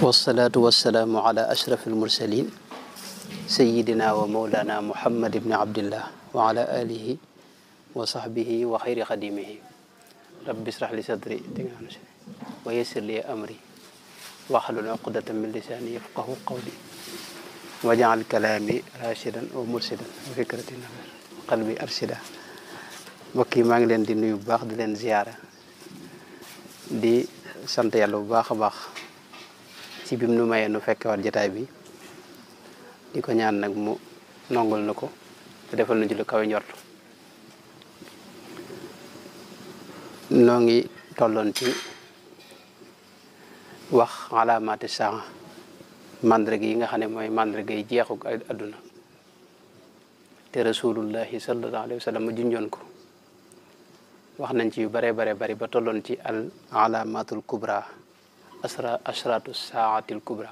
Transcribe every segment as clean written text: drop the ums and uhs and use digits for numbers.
والصلاة والسلام على أشرف المرسلين سيدنا ومولانا محمد بن عبد الله وعلى آله وصحبه وخير خديمه رب اشرح لي صدري ويسر لي أمري واحلل عقدة من لساني يفقه قولي واجعل كلامي راشدا ومرشدا وفكرتي نور قلبي أرشدا mbokk yi maa ngi leen di nuyu bu baax di leen ziyaara di sant yàlla bu baax a baax ci bim nu mayee nu fekkewaat jotaay bi di ko ñaan nag mu nongul na ko te defal na ci lu kawe njort noo ngi tolloon ci wax alaamaati saa mandarga yi nga xam ne mooy mandarga yi jeexuk adduna te rasulullahi sallallahu alayhi wa sallam ma junjoon ko wax nañ ci yu bare bari ba tolloon ci al alaamatul kubra ashratu saatil kubra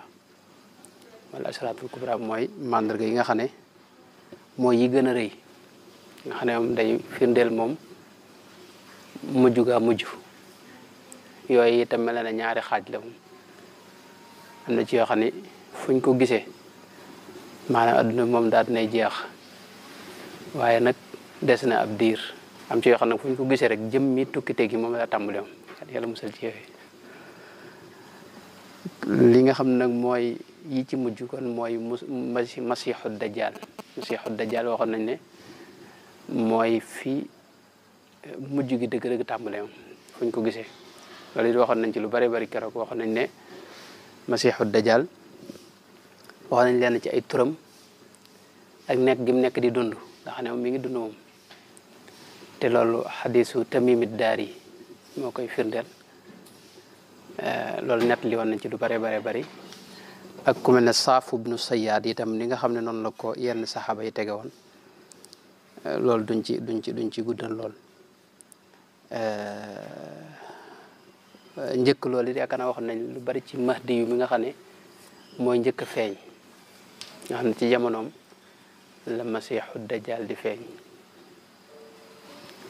wala asratul kubra mooy mandarga yi nga xam ne mooy yi gën a rëy nga xam ne moom day firndeel moom mujj gaa mujj yooyu itam mel na ñaari xaaj la moom am na ci yoo xam ne fuñ ko gisee maanaam adduna moom daal dinay jeex waaye nag des na ab diir am ci yoo xam ne fuñ ko gisee rek jëmmi tukkite gi moom la tàmbali moom yàlla musal ci yooyu li nga xam nag mooy yi ci mujj kon mooy masiixu dajjal waxoon nañ ne mooy fi mujj gi dëgg-dëgg tàmbale moom fu ñu ko gisee loolu it waxoon nañ ci lu bari keroog waxoon nañ ne masiixu dajjal waxoon nañ leen ci ay turam ak nekk gi mu nekk di dund nga xam ne moom mi ngi dund moom te loolu xadiisu Tamimid Daari moo koy firndeel loolu nett li woon nañ ci lu bari ak ku mel ne Saaf ibnu Sayyaad itam ni nga xam ne noonu la ko yenn saxaaba yi tege woon loolu duñ ci guddal lool njëkk loolu it yaakaar naa wax nañ lu bari ci Mahdi yu mi nga xam ne mooy njëkk a feeñ nga xam ne ci jamonoom la Masiixu Dajjal di feeñ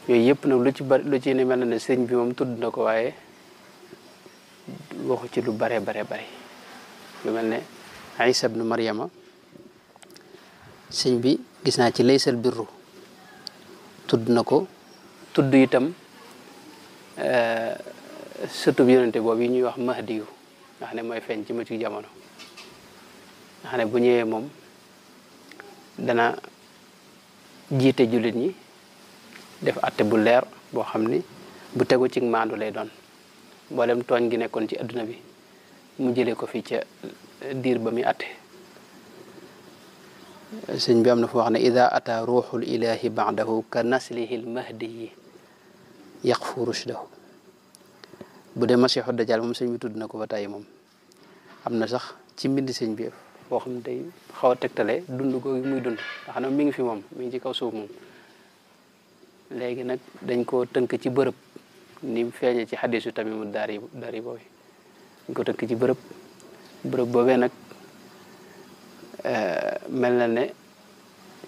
yooyu yëpp nag lu ci ne mel na ne sëñ bi moom tudd na ko waaye waxu ci lu bare lu mel ne Isa ibnu Maryama sëñ bi gis naa ci laysal birru tudd na ko tudd itam sëtub yonente boobu yi ñuy wax Mahdi yu nga xam ne mooy feeñ ci mu ci jamono nga xam ne bu ñëwee moom dana jiite jullit ñi def atte bu leer boo xam ni bu tegu ci maandu lay doon mboolem tooñ gi nekkoon ci adduna bi mu jëlee ko fi ca diir ba muy atte sëñ bi am na fu wax ne ida ata ruuxul ilahi ba'dahu ka naslihi l mahdiyi yaqfu rushdahu bu dee masiixu dajjal moom sëñ bi tudd na ko ba tàyyi moom am na sax ci mbind sëñ bi foo xam ne day xaw a tegtale dund googu muy dund nga xam ne mi ngi fi moom mi ngi ci kaw suuf moom léegi nag dañ koo tënk ci bërëb ni feeñe ci xadisu Tamimu Daari boobu dañ ko tënk ci bërëb boobee nag mel na ne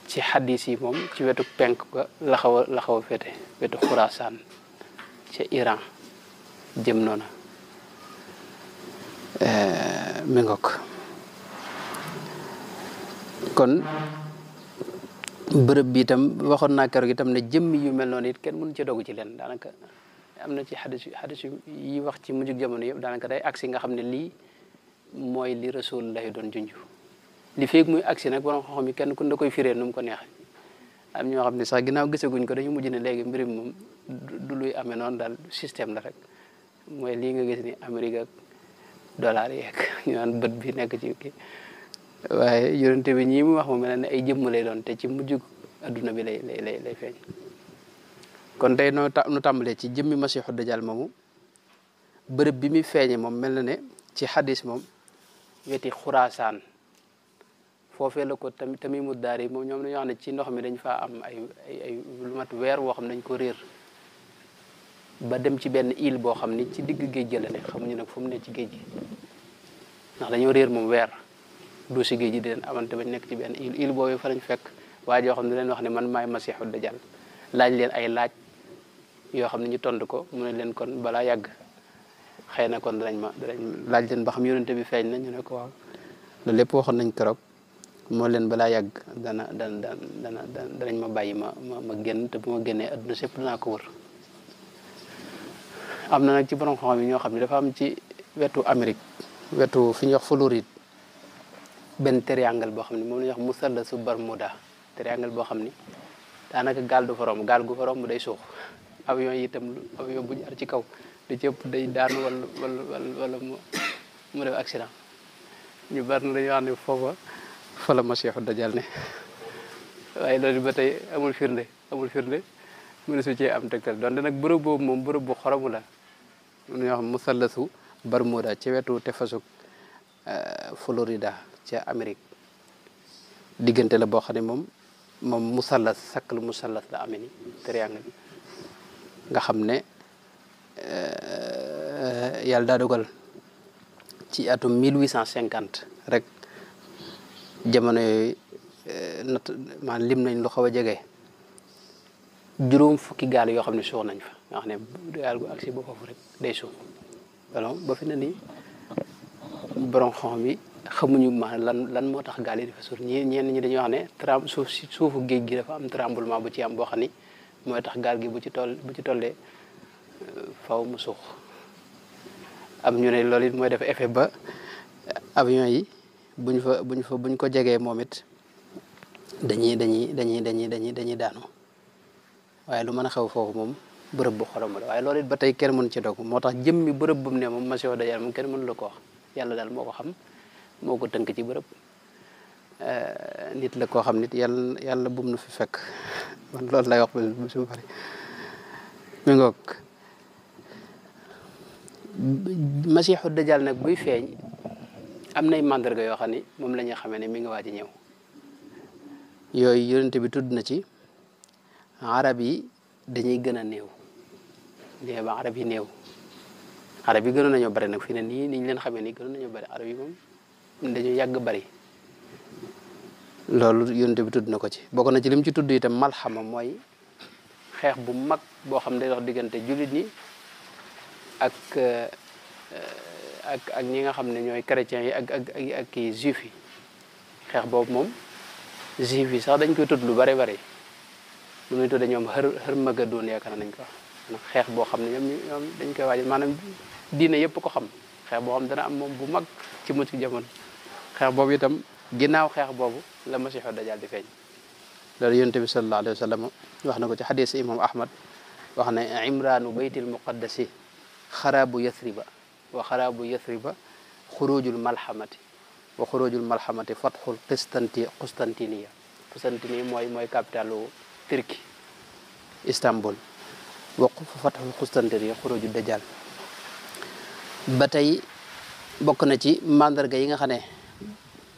ci xadis yi moom ci wetu penk ga la xaw a féete wetu Xuraasaan ca Iran jëm noona mi ngoog kon bërëb bi itam waxoon naa keroog itam ne jëmmi yu mel noonu it kenn mënu ci dogu ci leen daanaka am na ci xadis yi wax ci mujjug jamono yëpp daanaka day agsi nga xam ne lii mooy li Rasulullahi doon junj li feeg muy agsi nag borom xam-xam yi kenn ku da koy firee nu mu ko neex am ñoo xam ne sax ginnaaw gisaguñ ko dañu mujj ne léegi mbirim moom du luy amee noonu daal système la rek mooy lii nga gis ni Amérique ak dollar yeeg ñu naan bët bi nekk ci kii waaye yonente bi ñii mu wax mu mel ne ay jëmm lay doon te ci mujjug adduna bi lay feeñ kon tey nu tàmbalee ci jëmmi masiixu dajjal moomu bërëb bi muy feeñe moom mel na ne ci xadis moom weti Xuraasaan foofee la ko Tamimu Daari moom ñoom dañoo xam ne ci ndox mi dañ faa am ay lu mat weer woo xam ne dañ ko réer ba dem ci benn île boo xam ni ci digg géej gi la ne xamuñu nag fu mu ne ci géej gi ndax dañoo réer moom weer du si géej gi di leen amante bañ nekk ci benn île boobu fa lañ fekk waa joo xam ne leen wax ne man maay masiixu dajjal laaj leen ay laaj yoo xam ne ñu tontu ko mu ne leen kon balaa yàgg xëy na kon danañ laaj leen ba xam yonente bi feeñ na ñu ne ko waaw loolu lépp waxoon nañ keroog moo leen balaa yàgg danañ ma bàyyi ma génn te bu ma génnee adduna sépp danaa ko wër am na nag ci borom xam-xam yi ñoo xam ne dafa am ci wetu Amérique wetu fi ñuy wax Floride benn triangle boo xam ne moom la ñuy wax musallasu Bermuda triangle boo xam ni daanaka gaal du fa romb gaal gu fa romb day suux avion yi itam avion bu jaar ci kaw da ci ëpp day daanu wala mu def accident ñu bari na dañuy wax ne foofa fa la Masiixu Dajjal ne waaye loolu ba tey amul firnde mënu su cee am tegtal donte nag bërëb boobu moom bërëb bu xoromu la lu ñuy wax musallasu Bermuda ci wetu tefesug Florida ca Amérique diggante la boo xam ne moom musallas sakkalu musallas la amee ni triangle nga xam ne yàlla daa dogal ci atum 1850 rek jamono yooyu maanaam lim nañ lu xaw a jege juróom fukki gaal yoo xam ne suux nañ fa nga xam ne gaal gu agsi ba foofu rek day suux alors ba fi ne nii borom xam yi xamuñu maanaam lan moo tax gaal yi dafa suux ñenn ñi dañuy wax ne suufu géej gi dafa am tremblement bu ci am boo xam ni mooy tax gaal gi bu ci tollee faw mu suux am ñu ne loolu it mooy def effet ba avion yi buñ ko jegee moom it dañuy daanu waaye lu mën a xew foofu moom bërëb bu xorom la waaye loolu it ba tey kenn mënu ci dog moo tax jëmmi bërëb bu mu ne moom Masiixu Dajjal moom kenn mënu la ko wax yàlla daal moo ko xam moo ko tënk ci bërëb nit la koo xam nit yàlla bum nu fi fekk man loolu lay wax ba su bari mi ngoog Masiixu Dajjal nag buy feeñ am nay mandarga yoo xam ni moom la ñuy xamee ne mi ngi waaj a ñëw yooyu yonente bi tudd na ci arab yi dañuy gën a néew dee ba arab yi néew arab yi gënoon nañoo bari nag fi ne nii niñ leen xamee nii gënoon nañoo bari arab yi moom dañu yàgg bari loolu yonente bi tudd na ko ci bokk na ci lim ci tudd itam malxama mooy xeex bu mag boo xam ne day dox diggante jullit ñi ak ñi nga xam ne ñooy chrétiens yi ak kii juif yi xeex boobu moom juif yi sax dañ koy tudd lu bari bari lu muy tudde ñoom xër magadoon yaakaar nañ ko wax xeex boo xam ne ñoom dañ koy waajal maanaam diine yëpp ko xam xeex boo xam dana am moom bu mag ci mucc jamono xeex boobu itam ginnaaw xeex boobu la Masiixu Dajjal di feeñ loolu yonent bi sallallahu alayhi wa sallam wax na ko ci xadis imam ahmad wax ne imraanu baytil muqaddasi xaraabu yathriba wa xaraabu yathriba xurujul malhamati wa xurujul malhamati fatxul qustantiniya mooy capitalu Turquie Istanbul wa fatxul qustantiniya xurujul dajjal ba tey bokk na ci mandarga yi nga xam ne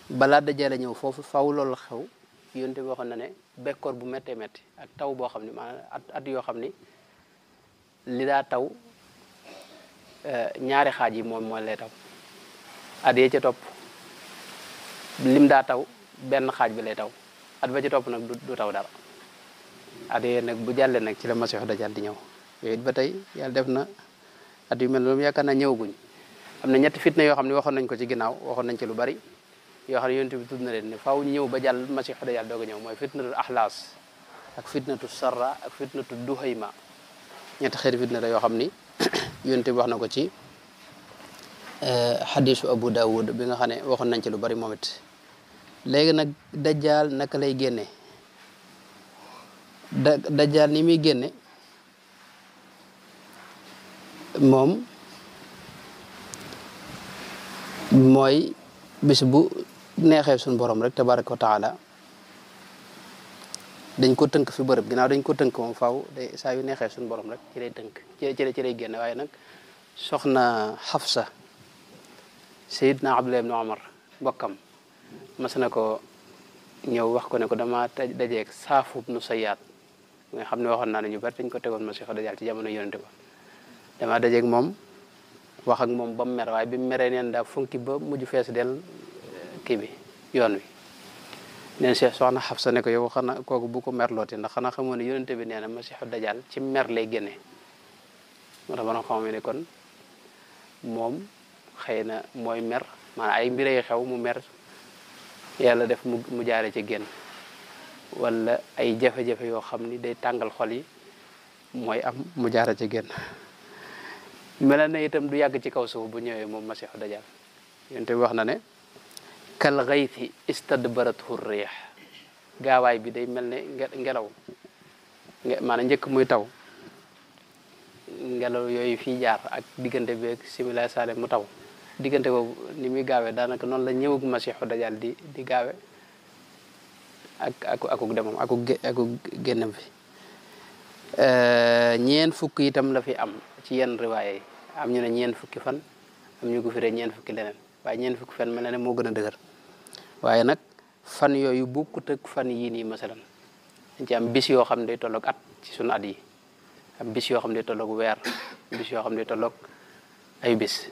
balaa dajjal a ñëw foofu faw loolu xew yonte bi waxoon na ne bekkoor bu méttee métti ak taw boo xam ne maanaam at yoo xam ni li daa taw ñaari xaaj yi moom mooy lay taw at yee ca topp lim daa taw benn xaaj bi lay taw at ba ca topp nag du taw dara at yee nag bu jàllee nag ci la Masiixu Dajjal di ñëw yooyu it ba tey yàlla def na at yu mel noonu yaakaar naa ñëwaguñ am na ñetti fitna yoo xam ne waxoon nañ ko ci ginnaaw waxoon nañ ci lu bari yoo xam ne yonent bi tudd na leen ne faaw ñëw ba jàll Masiixu Dajjal doog a ñëw mooy fitnatul axlaas ak fitnatu sarra ak fitnatu duhayma ñetti xeeti fitna la yoo xam ni yonent bi wax na ko ci xadisu Abu Dawud bi nga xam ne waxoon nañ ci lu bari moom it léegi nag dajjal naka lay génne dajjal ni muy génne moom mooy bis bu neexee suñu borom rek tabaraka wa taala dañ ko tënk fi bërëb ginnaaw dañ ko tënk moom faaw day saa yu neexee suñu borom rek ci lay tënk ci lay génne waaye nag soxna Xafsa Seydina Abdullah ibn Omar mbokkam mas na ko ñëw wax ko ne ko dama dajeeg Saaf ibnu Sayyaat nga xam ne waxoon naa ne ñu bari dañ ko tegoon Masiixu Dajjal ci jamono yonente ba dama dajeeg moom wax ak moom ba mu mer waaye bi mu meree neen daa funki ba mujj fees del kii bi yoon wi neen soxna Xafsa ne ko yow xanaa kooku bu ko merlooti ndax xanaa xamoo ne yonente bi nee na Masiixu Dajjal ci mer lay génne moo tax bana xam ne kon moom xëy na mooy mer maanaam ay mbirey xew mu mer yàlla def mu jaare ci génn wala ay jafe-jafe yoo xam ni day tàngal xol yi mooy am mu jaare ci génn mel na itam du yàgg ci kaw suuf bu ñëwee moom masiixu dajjal yonent bi wax na ne kal gaythi istadbarathu riix gaawaay bi day mel ne ngelaw maanaam njëkk muy taw ngelaw yooyu fii jaar ak diggante beeg simila sale mu taw diggante boobu ni muy gaawee daanaka noonu la ñëwug masiixu dajjal di gaawe akuk demam akuk génnam fi ñeen fukk itam la fi am ci yenn riwaaya yi am ñu ne ñeen fukki fan am ñu ko firee ñeen fukki leneen waaye ñeen fukki fan mel na ne moo gën a dëgër waaye nag fan yooyu bokkut ak fan yii nii masalan dañ ci am bis yoo xam ne day tolloog at ci sunu at yi am bis yoo xam ne day tolloog weer bis yoo xam ne day tolloog ay bis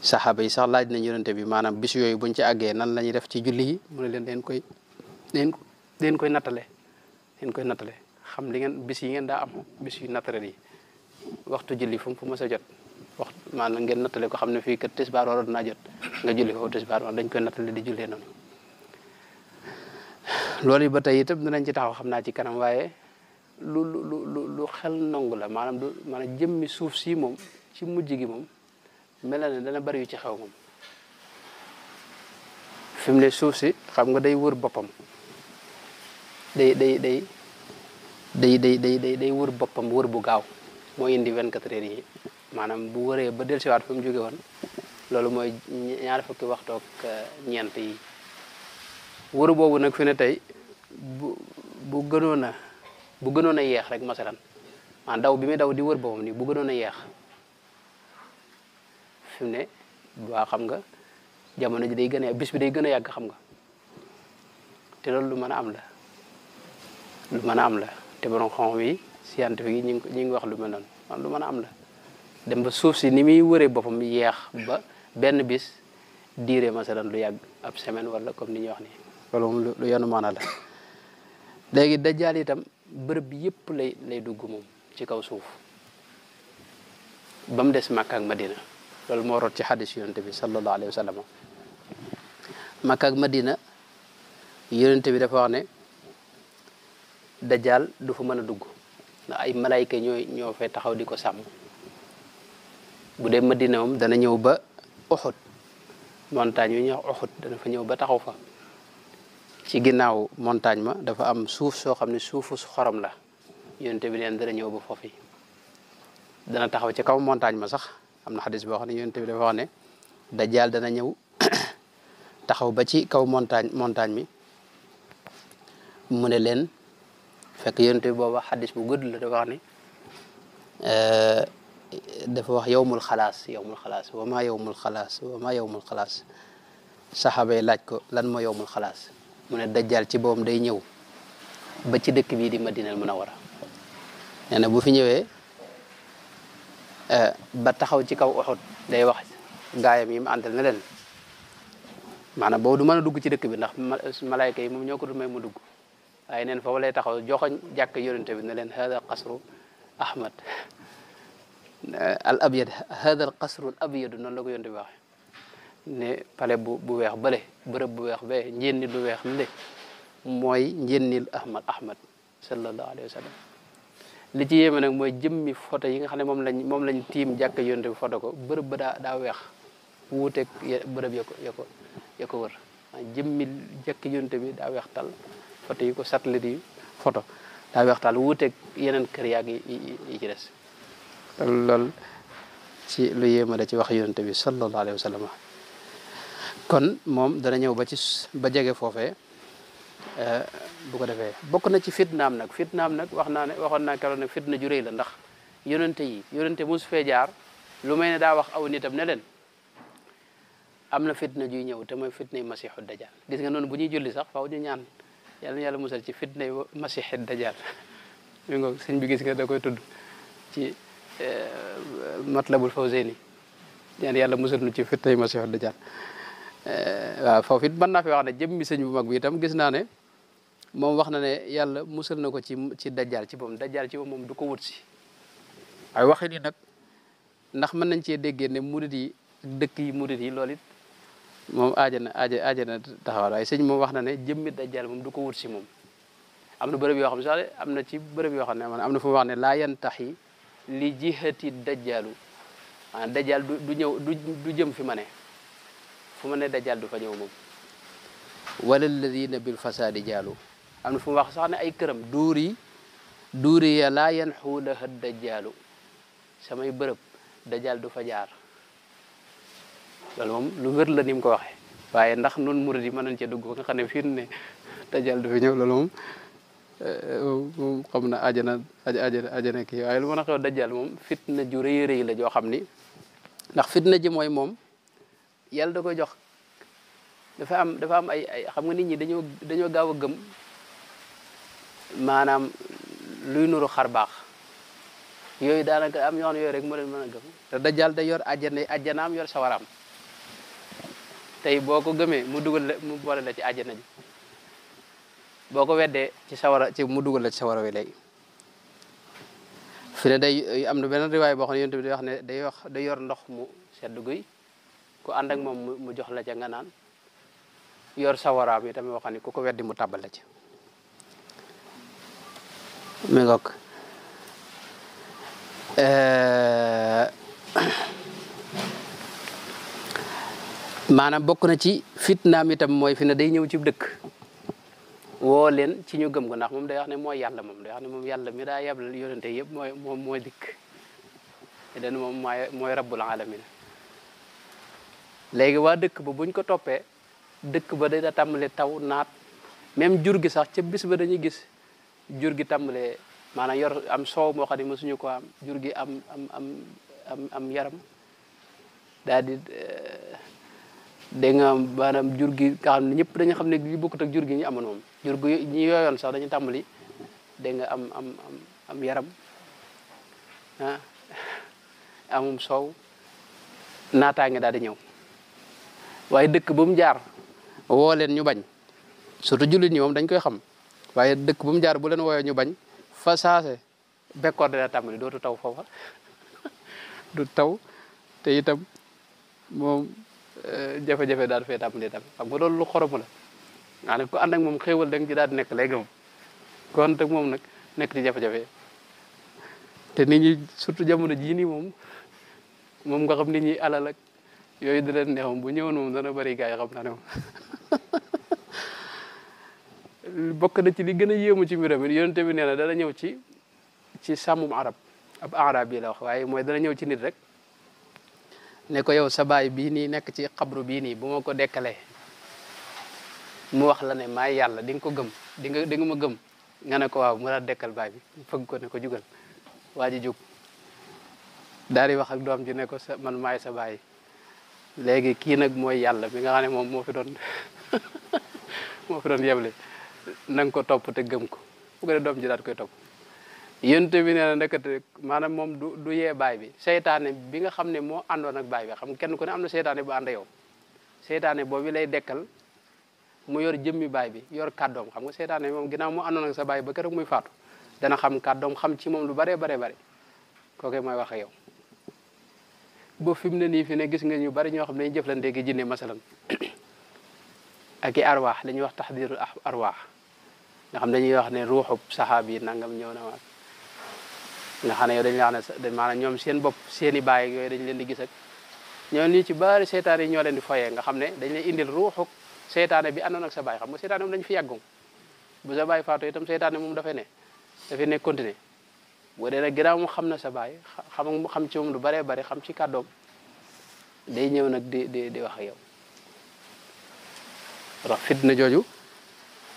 saxaaba yi sax laaj nañ yonente bi maanaam bis yooyu buñ ci àggee nan la ñuy def ci julli yi mu ne leen den koy nattale xam li ngeen bis yi ngeen daa am bis yu naturel yi waxtu julli fu mu mës a jot waxtu maanaam ngeen nattale ko xam ne fii kat tisbaar waroon naa jot nga julli foofu tisbaar wala dañ koy nattale di jullee noonu loolu yi ba tey itam dinañ ci taxaw xam naa ci kanam waaye lu xel nangu la maanaam jëmmi suuf si moom ci mujj gi moom mel na ne dana bari yu ci xew moom fi mu ne suuf si xam nga day wër boppam day wër boppam wër bu gaaw moo indi 24 heures yi maanaam bu wëree ba dellusiwaat fi mu jóge woon loolu mooy ñaar fukki waxtu ak ñeent yi wër boobu nag fi ne tey bu gënoon a yeex rek masalan maanaam daw bi muy daw di wër boppam nii bu gënoon a yeex fi mu ne waa xam nga jamono ji day gën a bis bi day gën a yàgg xam nga te loolu lu mën a am la te borom xam yi scientifique yi ñu ngi wax lu mel noonu man lu mën a am la dem ba suuf si ni muy wëree boppam yeex ba benn bis diire masalan lu yàgg ab semaine wala comme ni ñuy wax nii loolu moom lu yenu maana la léegi dajjaal itam bërëb bi yëpp lay dugg moom ci kaw suuf ba mu des Makka ak Madina loolu moo rot ci xadis yonente bi sallallahu alayhi wa sallam Makka ak Madina yonente bi dafa wax ne dajjaal du fa mën a dugg ndax ay malayka ñoo fay taxaw di ko sàmm bu dee Madina moom dana ñëw ba Uhud montagne yu ñuy wax Uhud dana fa ñëw ba taxaw fa ci ginnaaw montagne ma dafa am suuf soo xam ne suufu xorom la yonente bi neen dana ñëw ba foofu dana taxaw ci kaw montagne ma sax am na xadis boo xam ne yonente bi dafa wax ne dajjaal dana ñëw taxaw ba ci kaw montagne mi mu ne leen fekk yonente bi booba xadis bu gudd la dafa wax ne dafa wax yawmul xalaas wa ma yawmul xalaas saxaaba yi laaj ko lan moo yawmul xalaas mu ne dajjal ci boobam day ñëw ba ci dëkk bii di Madinal Munawwara nee na bu fi ñëwee ba taxaw ci kaw Uhud day wax gaayam yi mu àndal ne leen maanaam boobu du mën a dugg ci dëkk bi ndax malayka yi moom ñoo ko du may mu dugg waaye neen foofu lay taxaw joxoñ jàkk yonente bi ne leen hada qasru ahmad al abyad hada al qasru al abyad noonu la ko yonente bi waxe ne pale bu weex bële bërëb bu weex bee njénnit bu weex ne mooy njénnil ahmad sallallahu alayhi wa sallam li ci yéeme nag mooy jëmmi photo yi nga xam ne moom lañ tiim jàkk yonente bi photo ko bërëb ba daa weex wuuteeg bërëb ya ko wër jëmmi jàkk yonente bi daa weex tal photo yi ko satellite yi photo daa weex tal wuuteeg yeneen kër yaag yi ci des loolu ci lu yéeme la ci wax yonente bi sallallahu alayhi wa sallam kon moom dana ñëw ba jege foofee bu ko defee bokk na ci fitnaam nag waxoon naa keroog nag fitna ju rëy la ndax yonente mosu fee jaar lu may ne daa wax aw nitam ne leen am na fitna juy ñëw te mooy fitna yi masiixu dajjal gis nga noonu bu ñuy julli sax faaw ñu ñaan yàlla na yàlla musal ci fitna yi masiixu dajjal mi nga sëñ bi gis nga da koy tudd ci matlabul fawzeyni ñaan yàlla musal nu ci fitna yi masiixu dajjal waaw foofu it mën naa fi wax ne jëmmi sëñ bu mag bi itam gis naa ne moom wax na ne yàlla musal na ko ci dajjal ci moom dajjal ci moom du ko wut si waaye waxi ni nag ndax mën nañ cee déggee ne murit yi ak dëkk yi murit yi loolu it moom aajana taxawal waaye sëñ moom wax na ne jëmmi dajjal moom du ko wut si moom am na bërëb yoo xam ne sax am na ci bërëb yoo xam ne man am na fu mu wax ne laa yantaxi li jihati dajjalu maanaam dajjal du ñëw du jëm fi ma ne fu ma ne dajjal du fa ñëw moom wala alladina bil fasadi jaalu am na fu mu wax sax ne ay këram duuri ya laa yan xuulaha dajjaalu samay bërëb dajjal du fa jaar loolu moom lu wér la ni mu ko waxee waaye ndax noonu murid yi mën nañ cee dugg ba nga xam ne fii ne dajjal du fi ñëw loolu moom xam na ajana kii waaye lu mën a xew dajjal moom fitna ju rëy rëy la joo xam ni ndax fitna ji mooy moom yàlla da koy jox dafa am ay xam nga nit ñi dañoo gaaw a gëm maanaam luy nuru xar baax yooyu daanaka am ñoo xam ne yooyu rek moo leen mën a gëm te dajjal day yor ajjanaam yor sawaraam tey boo ko gëmee mu boole la ci ajjana ji boo ko weddee mu dugal la ci sawara wi léegi fi ne day am na benn riwaay boo xam ne yonent bi day wax ne day yor ndox mu sedd guy ku ànd ak moom mu jox la ca nga naan yor sawaraam yi tamit wax ne ku ko weddi mu tàbbal la ci mi ngoog maanaam bokk na ci fitnaam itam mooy fi ne day ñëw ci dëkk woo leen ci ñu gëm ko ndax moom day wax ne mooy yàlla moom day wax ne moom yàlla mi daa yabal yonente yëpp mooy dikk den moom mooy rabbul alamin léegi waa dëkk ba buñ ko toppee dëkk ba day da tàmbale taw naat même jur gi sax ca bis ba dañuy gis jur gi tàmbale maanaam yor am soow moo xam ne mësuñu ko am jur gi am yaram daal di dégg nga maanaam jur gi nga xam ne ñëpp dañu xam ne li bokkut ak jur gi ñu amoon moom jur gi ñi yooyoon sax dañu tàmbali dégg nga am yaram ah amum soow naataange daal di ñëw waaye dëkk bu mu jaar woo leen ñu bañ surtout jullit ñi moom dañ koy xam waaye dëkk bu mu jaar bu leen wooyee ñu bañ fa saase bekkoor dina tàmbali dootu taw foofa du taw te itam moom jafe-jafe daal fee tàmbali tam xam nga loolu lu xoromu la maa ne ku ànd ak moom xéewal da nga ci daal di nekk léegi moom kon te moom nag nekk ci jafe-jafe te nit ñi surtout jamono jii nii moom nga xam nit ñi alal ak yooyu di leen neexam bu ñëwoon moom dana bëri gars yi xam naa ne moom bokk na ci li gën a yéemu ci mbiram it yonente bi nee na dana ñëw ci sàmmum ab arab yi la wax waaye mooy dana ñëw ci nit rek ne ko yow sa baay bii nii nekk ci xabru bii nii bu ma ko dekkalee mu wax la ne maay yàlla di nga ko gëm di nga ma gëm nga ne ko waaw mu daal dekkal baay bi fëgg ko ne ko jugal waa ji jóg daal di wax ak doom ji ne ko man maay sa baay léegi kii nag mooy yàlla mi nga xam ne moom moo fi doon yeble na nga ko topp te gëm ko bu ko dee doom ji daal koy topp yonte bi nee na ndekete maanaam moom du yee baay bi seytaane bi nga xam ne moo àndoon ak baay bi xam kenn ku ne am na seytaane bu ànd yow seytaane boobu lay dekkal mu yor jëmmi baay bi yor kàddoom xam nga seytaane moom ginnaaw moo àndoon ak sa baay ba keroog muy faatu dana xam kàddoom xam ci moom lu baree bare kooku mooy wax ak yow ba fi mu ne nii fi ne gis nga ñu bari ñoo xam ne dañuy jëflante gi jinne masalan ak i arwaax la ñuy wax taxdirul arwaax nga xam dañuy wax ne ruuxub saxaab yi nangam ñëw na waat nga xam ne yow dañuy wax ne maanaam ñoom seen bopp seeni baay yooyu dañ leen di gis ak ñoo nii ci bari seytaane yi ñoo leen di foyee nga xam ne dañ leen indil ruuxub seytaane bi àndoon ak sa baay xam nga seytaane moom dañu fi yàggum bu sa baay faatu itam seytaane moom dafay ne continuer boo dee nag ginnaaw mu xam na sa baay xam ci moom lu baree bari xam ci kàddoom day ñëw nag di wax ak yow wax fitna jooju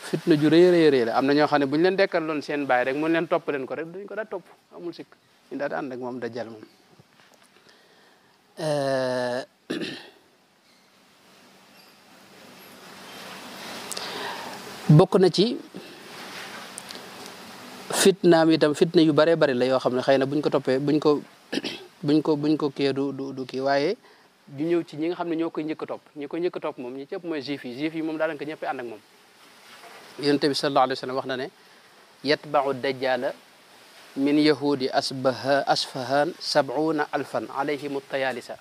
fitna ju rëy la am na ñoo xam ne bu ñu leen dekkal loon seen baay rek mun leen topp leen ko rek duñ ko daa topp amul sikk ñu daal di ànd ak moom dajjal moom bokk na ci fitnaam itam fitna yu bare bari la yoo xam ne xëy na buñ ko toppee buñ ko kii du kii waaye du ñëw ci ñi nga xam ne ñoo koy njëkk a topp ñi koy njëkk a topp moom ñi ci ëpp mooy juif yi moom daanaka ñëpp ànd ak moom yonent bi sallallahu alayhi wa sallam wax na ne yatba'u dajjala min yahudi asfahan 70 alfan alayhim tayalisa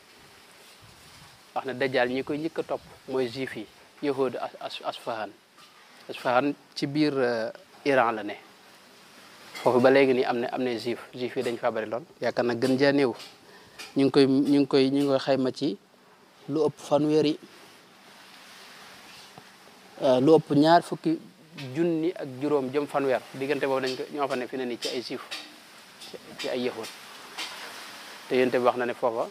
wax na dajjal ñi koy njëkk a topp mooy juif yi yahudi asfahan ci biir Iran la ne foofu ba léegi nii am na juif yi dañ fa bari lool yaakaar na gën jaa néew ñu ngi koy xayma ci lu ëpp fanweeri lu ëpp ñaar fukki junni ak juróom jëm fanweer diggante boobu dañ ko ñoo fa ne fi ne nii ci ay juif ci ay yahud te yéen wax na ne foofa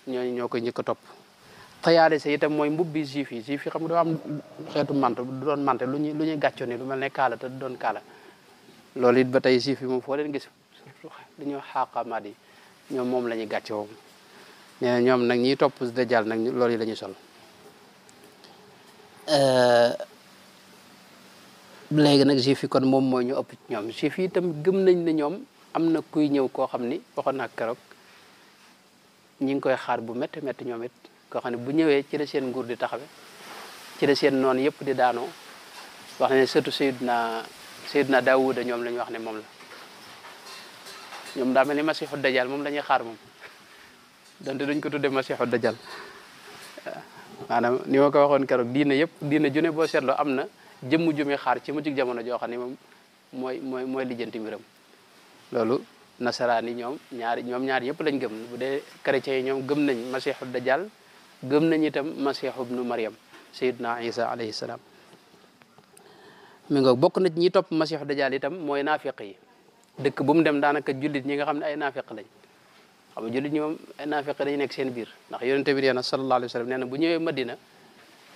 ñooñu ñoo koy njëkk a topp xayaale sa itam mooy mbubbi juif yi xam nga doo am xeetu mante du doon mante lu ñuy gàccoo ni lu mel ne kaala te du doon kaala loolu it ba tey juif yi moom foo leen gis surtout li ñuy xaqamaat yi ñoom moom la ñuy gàccoo nee na ñoom nag ñiy topp dajjal nag loolu yi la ñuy sol léegi nag juif yi kon moom mooy ñu ëpp ci ñoom juif yi itam gëm nañ ne ñoom am na kuy ñëw koo xam ni waxoon naa keroog ñi ngi koy xaar bu métti métti ñoom it koo xam ne bu ñëwee ci la seen nguur di taxawe ci la seen noonu yëpp di daanoo wax ne surtout Seydina Daawuda ñoom la ñu wax ne moom la ñoom daa mel ni Masiixu Dajjal moom la ñuy xaar moom donte duñ ko tudde Masiixu Dajjal maanaam ni ma ko waxoon keroog diina june boo seetloo am na jëmm jumi xaar ci mujjug jamono joo xam ne moom mooy lijjanti mbiram loolu nasaraan yi ñoom ñaar yëpp lañ gëm bu dee chrétiens yi ñoom gëm nañ Masiixu Dajjal gëm nañ itam Masiixu ibnu Maryam Seydina Isa alayhi salaam mi nga bokk na ci ñi topp Masiixu Dajjal itam mooy naafiq yi dëkk bu mu dem daanaka jullit ñi nga xam ne ay naafiq lañ xam nga jullit ñi moom ay naafiq dañu nekk seen biir ndax yonent bi nee na sallallahu alayhi wa sallam nee na bu ñëwee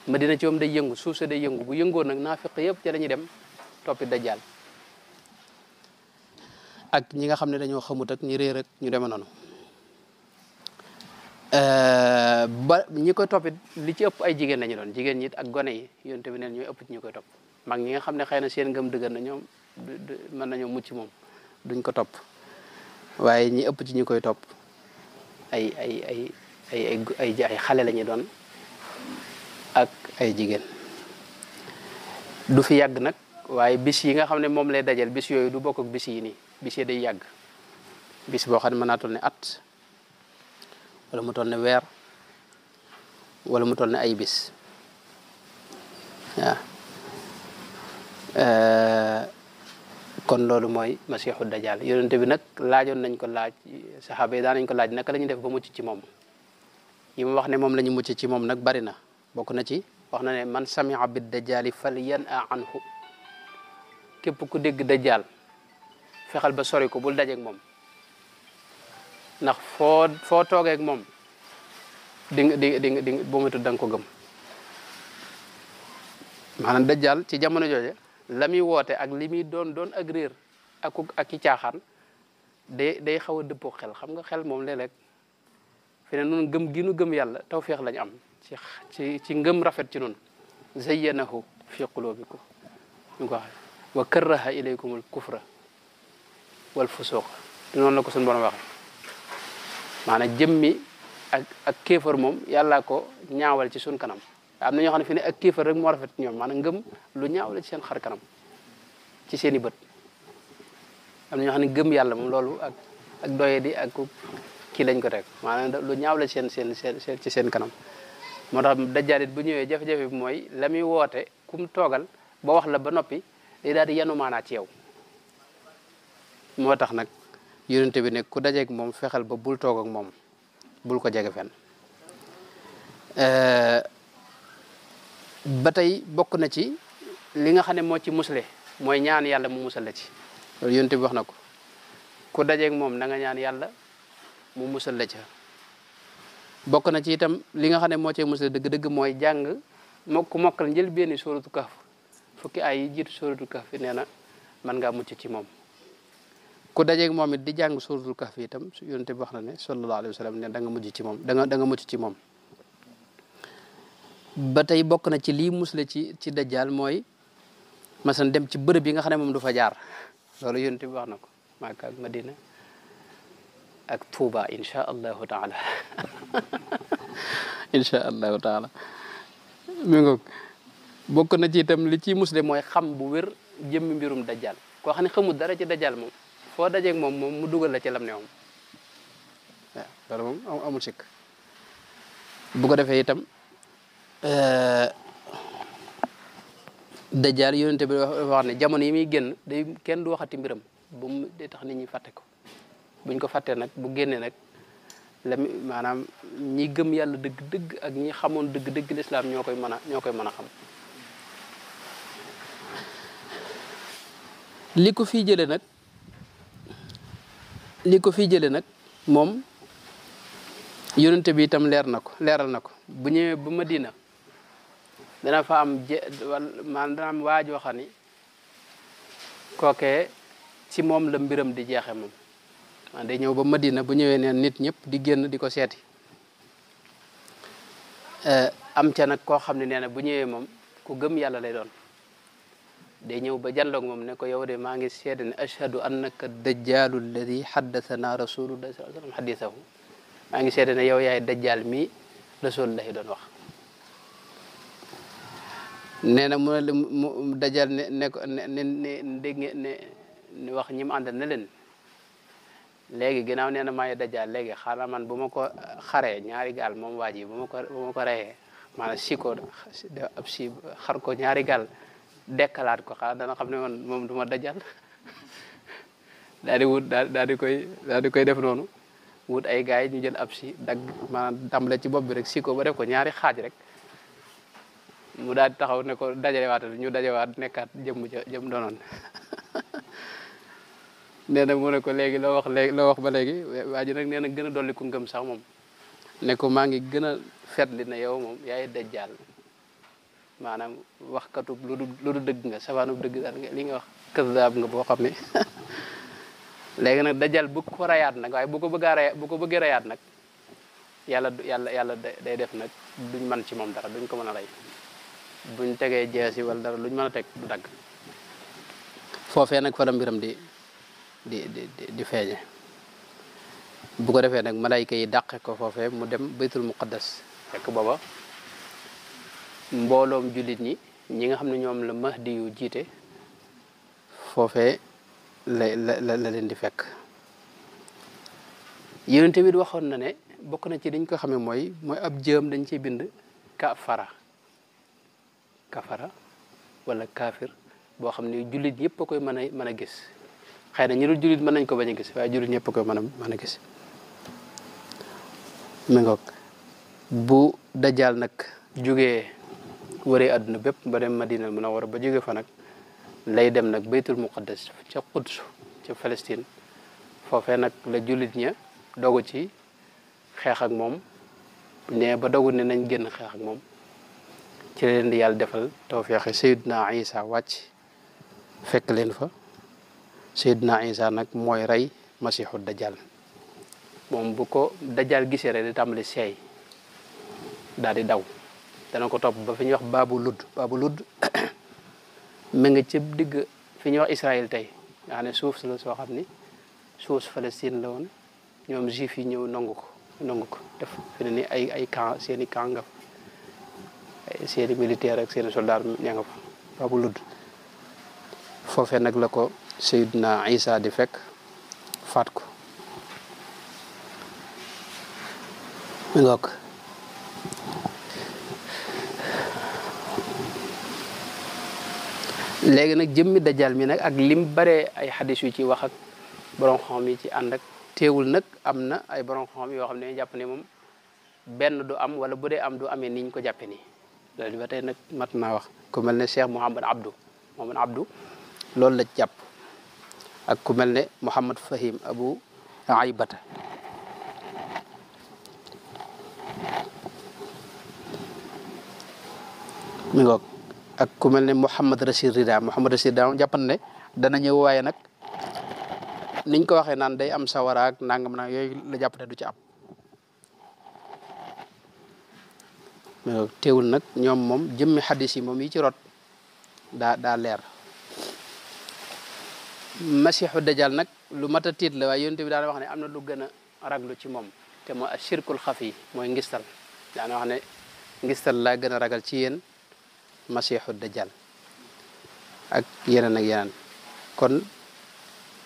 Madina ci moom day yëngu suuf sa day yëngu bu yëngoo nag naafiq yëpp ci la ñuy dem toppi Dajjal ak ñi nga xam ne dañoo xamut ak ñi réer ak ñu deme noonu ba ñi koy toppit li ci ëpp ay jigéen lañu doon jigéen ñi ak gone yi yonent bi neen ñooy ëpp ci ñi koy topp mag ñi nga xam ne xëy na seen ngëm dëgër na ñoom mën nañoo mucc moom duñ ko topp waaye ñi ëpp ci ñi koy topp ay xale la ñu doon ak ay jigéen du fi yàgg nag waaye bis yi nga xam ne moom lay dajal bis yooyu du bokk ak bis yi nii bis yi day yàgg bis boo xam ne mën naa toll ne at wala mu toll ne weer wala mu toll ne ay bis waaw kon loolu mooy Masiixu Dajjal yonent bi nag laajoon nañ ko laaj saxaaba yi daan nañ ko laaj naka la ñuy def ba mucc ci moom yi mu wax ne moom la ñu mucc ci moom nag bari na bokk na ci wax na ne man samia bid dajjali falyan'a anhu képp ku dégg dajjal fexal ba sori ko bul dajeeg moom ndax foo toogeeg moom di nga boo moytuwul da nga ko gëm maanaam dajjal ci jamono jooje la muy woote ak li muy doon ak réer ak i caaxaan day xaw a dëppoo xel xam nga xel moom léeg-léeg fi ne nun gëm gi nu gëm yàlla tawfeex lañu am ci ngëm rafet ci nun zayyanahu fi qulubikum ñu ko waxe wa karraha ilaykumul kufra wal fusuq di noonu la ko suñu borom waxe maanaam jëmmi ak kéefar moom yàlla ko ñaawal ci suñ kanam am na ñoo xam ne fi ne ak kéefar rek moo rafet ci ñoom maanaam ngëm lu ñaawal ci seen xar kanam ci seen i bët am na ñoo xam ne gëm yàlla moom loolu ak doye di ak kii lañ ko teg maanaam lu ñaawal ci seen kanam moo tax dajjaalit bu ñëwee jafe-jafe bi mooy la muy woote kum toogal ba wax la ba noppi day daal di yanu maanaa ci yow moo tax nag yonente bi ne ku dajeeg moom fexeel ba bul toog ak moom bul ko jege fenn ba tey bokk na ci li nga xam ne moo ci musle mooy ñaan yàlla mu musal la ci loolu yonente bi wax na ko ku dajeeg moom na nga ñaan yàlla mu musal la ca bokk na ci itam li nga xam ne moo cee musle dëgg-dëgg mooy jàng ku mokkal njël benn sóoratu Kahf fukki ay yi jiitu sóoratu Kahf nee na mën ngaa mucc ci moom ku dajeeg moom it di jàng sóoratu Kahf itam yonente bi wax na ne sallallahu alayhi wa sallam ne da nga mujj ci moom da nga mucc ci moom ba tey bokk na ci lii musle ci dajjal mooy masan dem ci bërëb yi nga xam ne moom du fa jaar loolu yonente bi wax na ko Makka ak Madina ak Tuuba insha allahu taala insha allahu taala mi ngoog bokk na ci itam li ci musle mooy xam bu wér jëmmi mbirum dajjal koo xam ne xamul dara ci dajjal moom foo dajeeg moom mu dugal la ci lam ne moom waaw loolu moom amul sikk bu ko defee itam dajjaal yonente bi wax ne jamono yi muy génn day kenn du waxati mbiram bu mu day tax nit ñi fàtte ko buñ ko fàttee nag bu génnee nag maanaam ñi gëm yàlla dëgg-dëgg ak ñi xamoon dëgg-dëgg lislaam ñoo koy mën a xam li ko fii jële nag moom yonente bi itam leeral na ko bu ñëwee ba Madina dana fa am dana am waajoo xam ni kookee ci moom la mbiram di jeexe moom day ñëw ba Madina bu ñëwee neen nit ñëpp di génn di ko seeti am ca nag koo xam ne nee na bu ñëwee moom ku gëm yàlla lay doon day ñëw ba janloog moom ne ko yow de maa ngi seede ne ashhadu annaka dajjaalu alladi haddathana rasulullah sallallahu alayhi wasallam hadithahu maa ngi seede ne yow yaay dajjaal mi rasulullahi doon wax nee na mu dajjaal ne ko ne dégg ne wax ñi mu àndal ne leen léegi ginnaaw nee na maay dajjaal léegi xanaa man bu ma ko xaree ñaari gaal moom waa ji bu ma ko reyee maanaam si ko ab si xar ko ñaari gaal dekkalaat ko xanaa dana xam ne man moom du ma dajjaal daal di wut daal di koy def noonu wut ay gars yi ñu jël ab si dagg maanaam tàmbale ci bopp bi rek si ko ba def ko ñaari xaaj rek mu daal di taxaw ne ko dajalewaat ñu dajawaat nekkaat jëm doonoon nee na mu ne ko léegi loo wax ba léegi waa ji nag nee na gën a dolli ku ngëm sax moom ne ko maa ngi gën a fetli na yow moom yaay dajjaal maanaam waxkatub lu du dëgg nga safaanub dëgg daal li nga wax kazaab nga boo xam ne léegi nag dajjaal bu ko rayaat nag waaye bu ko bëggee rayaat nag yàlla day def nag duñ mën ci moom dara duñ ko mën a rey buñ tegee jeesi wala dara luñ mën a teg du dagg foofee nag fa la mbiram di feeñe bu ko defee nag malayka yi dàqe ko foofee mu dem baytul muqaddas fekk booba mbooloom jullit ñi nga xam ne ñoom la mahdi yu jiite foofee la leen di fekk yonente bi waxoon na ne bokk na ci dañ ko xamee mooy ab jëm dañ ciy bind kafara wala kaafir boo xam ne jullit ñëpp a koy mën a gis xëy na ñu dul jullit mën nañ ko bañ a gis waaye jullit ñëpp a koy mën a gis mi ngoog bu dajjaal nag jógee wëree àdduna bépp ba dem Madina Munawwara ba jóge fa nag lay dem nag baytul muqaddas ca Quds ca Palestine foofee nag la jullit ña dogu ci xeex ak moom ne ba dogu ne nañ génn xeex ak moom ci la leen di yàlla defal tawfeex Seydina Isa wàcc fekk leen fa Seydina Isa nag mooy rey masiixu dajjal moom bu ko dajjal gisee rek di tàmbali seey daal di daw dana ko topp ba fi ñuy wax baabu ludd ma nga ci digg fi ñuy wax Israël tey nga xam ne suuf la soo xam ni suuf Palestine la woon ñoom juif yi ñëw nangu ko def fi ne ni ay camp seen i camp nga fa seen i militaire ak seen i soldat ña nga fa baabu ludd foofee nag la ko Seydina Isa di fekk faat ko ngoog léegi nag jëmmi dajjal mi nag ak lim bare ay xadis yu ci wax ak borom xam yi ci ànd ak teewul nag am na ay borom xam yoo xam ne jàpp ne moom benn du am wala bu dee am du amee niñ ko jàppe nii loolu ba tey nag mat naa wax ku mel ne Cheikh Mouhamad Abdou loolu la jàpp ak ku mel ne Mouhamad Fahim Abu Aybata mi ngoog ak ku mel ne Mouhamad Rashid Rida jàppan ne dana ñëw waaye nag niñ ko waxee naan day am sawaraak nangam na yooyu la jàpp ne du ci am teewul nag ñoom moom jëmmi xadis yi moom yi ci rot daa leer masiixu dajjal nag lu mat a tiit la waaye yonent bi daana wax ne am na lu gën a raglu ci moom te mooy ashirkul xafi mooy ngistal daana wax ne ngistal laa gën a ragal ci yéen masiixu dajjal ak yeneen kon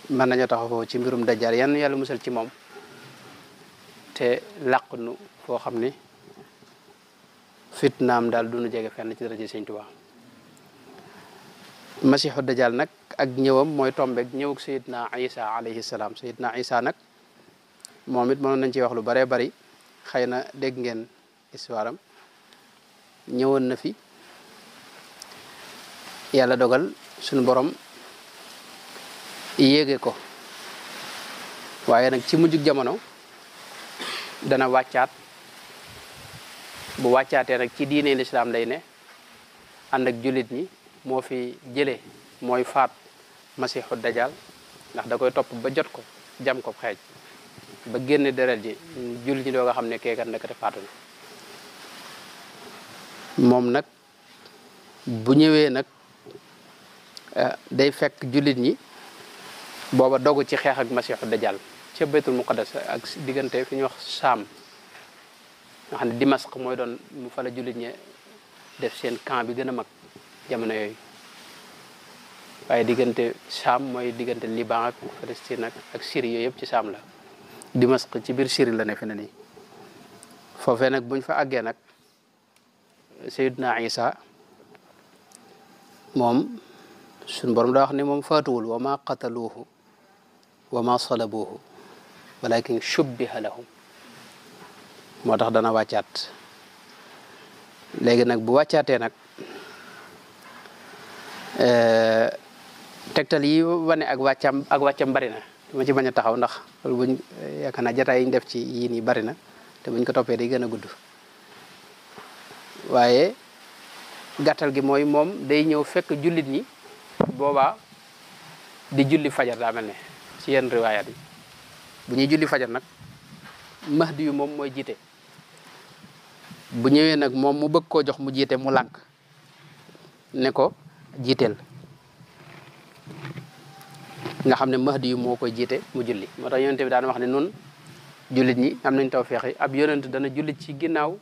mën nañoo taxaw foofu ci mbirum dajjaal yan yàlla musal ci moom te làq nu foo xam ni fitnaam daal du nu jege fenn ci daraja Sëñ Tuubaa masiixu dajjaal nag ak ñëwam mooy tombeeg ñëwug Seydina Isa alayhi salaam Seydina Isa nag moom it mënoon nañ ci wax lu baree bari xëy na dégg ngeen histoire am ñëwoon na fi yàlla dogal suñu borom yéege ko waaye nag ci mujjug jamono dana wàccaat bu wàccaatee nag ci diine lislaam lay ne ànd ak jullit ñi moo fi jëlee mooy faat masiixu dajjal ndax da koy topp ba jot ko jam ko xeej ba génne deret ji jullit ñi doo nga xam ne keekat ndekete faatu na moom nag bu ñëwee nag day fekk jullit ñi booba dogu ci xeex ak masiixu dajjal ca baytul muqaddas ak diggante fi ñuy wax Saam nga xam ne Dimask mooy doon mu fa la jullit ñi def seen camp bi gën a mag jamono yooyu waaye diggante Saam mooy diggante Liban ak Palestine ak Syrie yooyu yëpp ci Saam la Dimask ci biir Syrie la ne fi ne nii foofee nag buñ fa àggee nag Seydina Isa moom suñ borom daa wax ne moom faatuwul wa ma qataluuhu wa ma salabuuhu walakin shubbiha lahum moo tax dana wàccaat léegi nag bu wàccaatee nag tegtal yi wane ak wàccam bari na dama ci bañ a taxaw ndax loolu buñ yaakaar naa jataay yi ñu def ci yii nii bari na te buñ ko toppee day gën a gudd waaye gàttal gi mooy moom day ñëw fekk jullit ñi boobaa di julli fajar daa mel ne ci yenn riwaayaat yi bu ñuy julli fajar nag mahdi yu moom mooy jiite bu ñëwee nag moom mu bëgg koo jox mu jiite mu lànk ne ko jiiteel nga xam ne mahdi yu moo koy jiite mu julli moo tax yonent bi daan wax ne nun jullit ñi am nañ tawfeex yi ab yonent dana jullit ci ginnaaw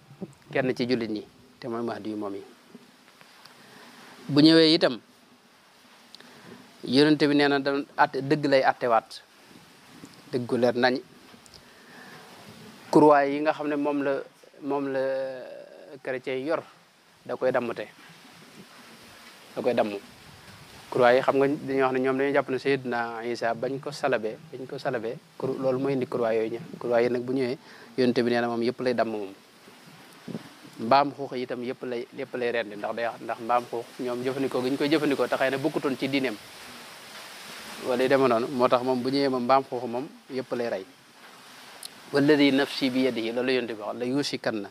kenn ci jullit ñi te mooy mahdi yu moom yi bu ñëwee itam yonent bi nee na da atte dëgg lay attewaat dëggu leer nañ croix yi nga xam ne moom la chrétien yi yor da koy dammte da koy damm croix yi xam nga dañuy wax ne ñoom dañuy jàpp ne Seydina Isa bañ ko salabee loolu mooy indi croix yooyu ña croix yi nag bu ñëwee yonent bi nee na moom yëpp lay damm moom mbaam xuux itam yëpp lay rendi ndax mbaam xuux ñoom jëfandikoo gi ñu koy jëfandikoo te xëy na bokkutoon ci diineem wala yu deme noonu moo tax moom bu ñëwee moom mbaam xuux moom yëpp lay rey walladi nafsi bi yadihi loolu yonte bi wax la yusikanna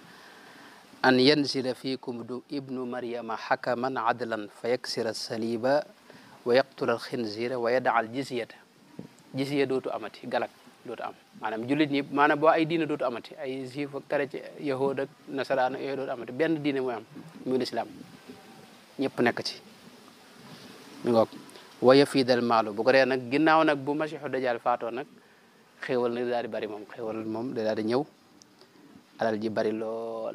an yanzila fiikum du ibnu maryama xakaman adlan fa yaksira saliba wa yaqtula alxinzira wa yadaa al jizya dootu amati galak dootu am maanaam jullit ñi maanaam boo ay diine dootu amati ay juif ak chrétien yahood ak nasaraan yooyu dootu amati benn diine mooy am muy lislaam ñëpp nekk ci mi ngoog waya fiidal maalu bu ko dee nag ginnaaw nag bu masiixu dajjal faatoo nag xéewal nag daal di bari moom xéewal moom daal di ñëw alal ji bari lool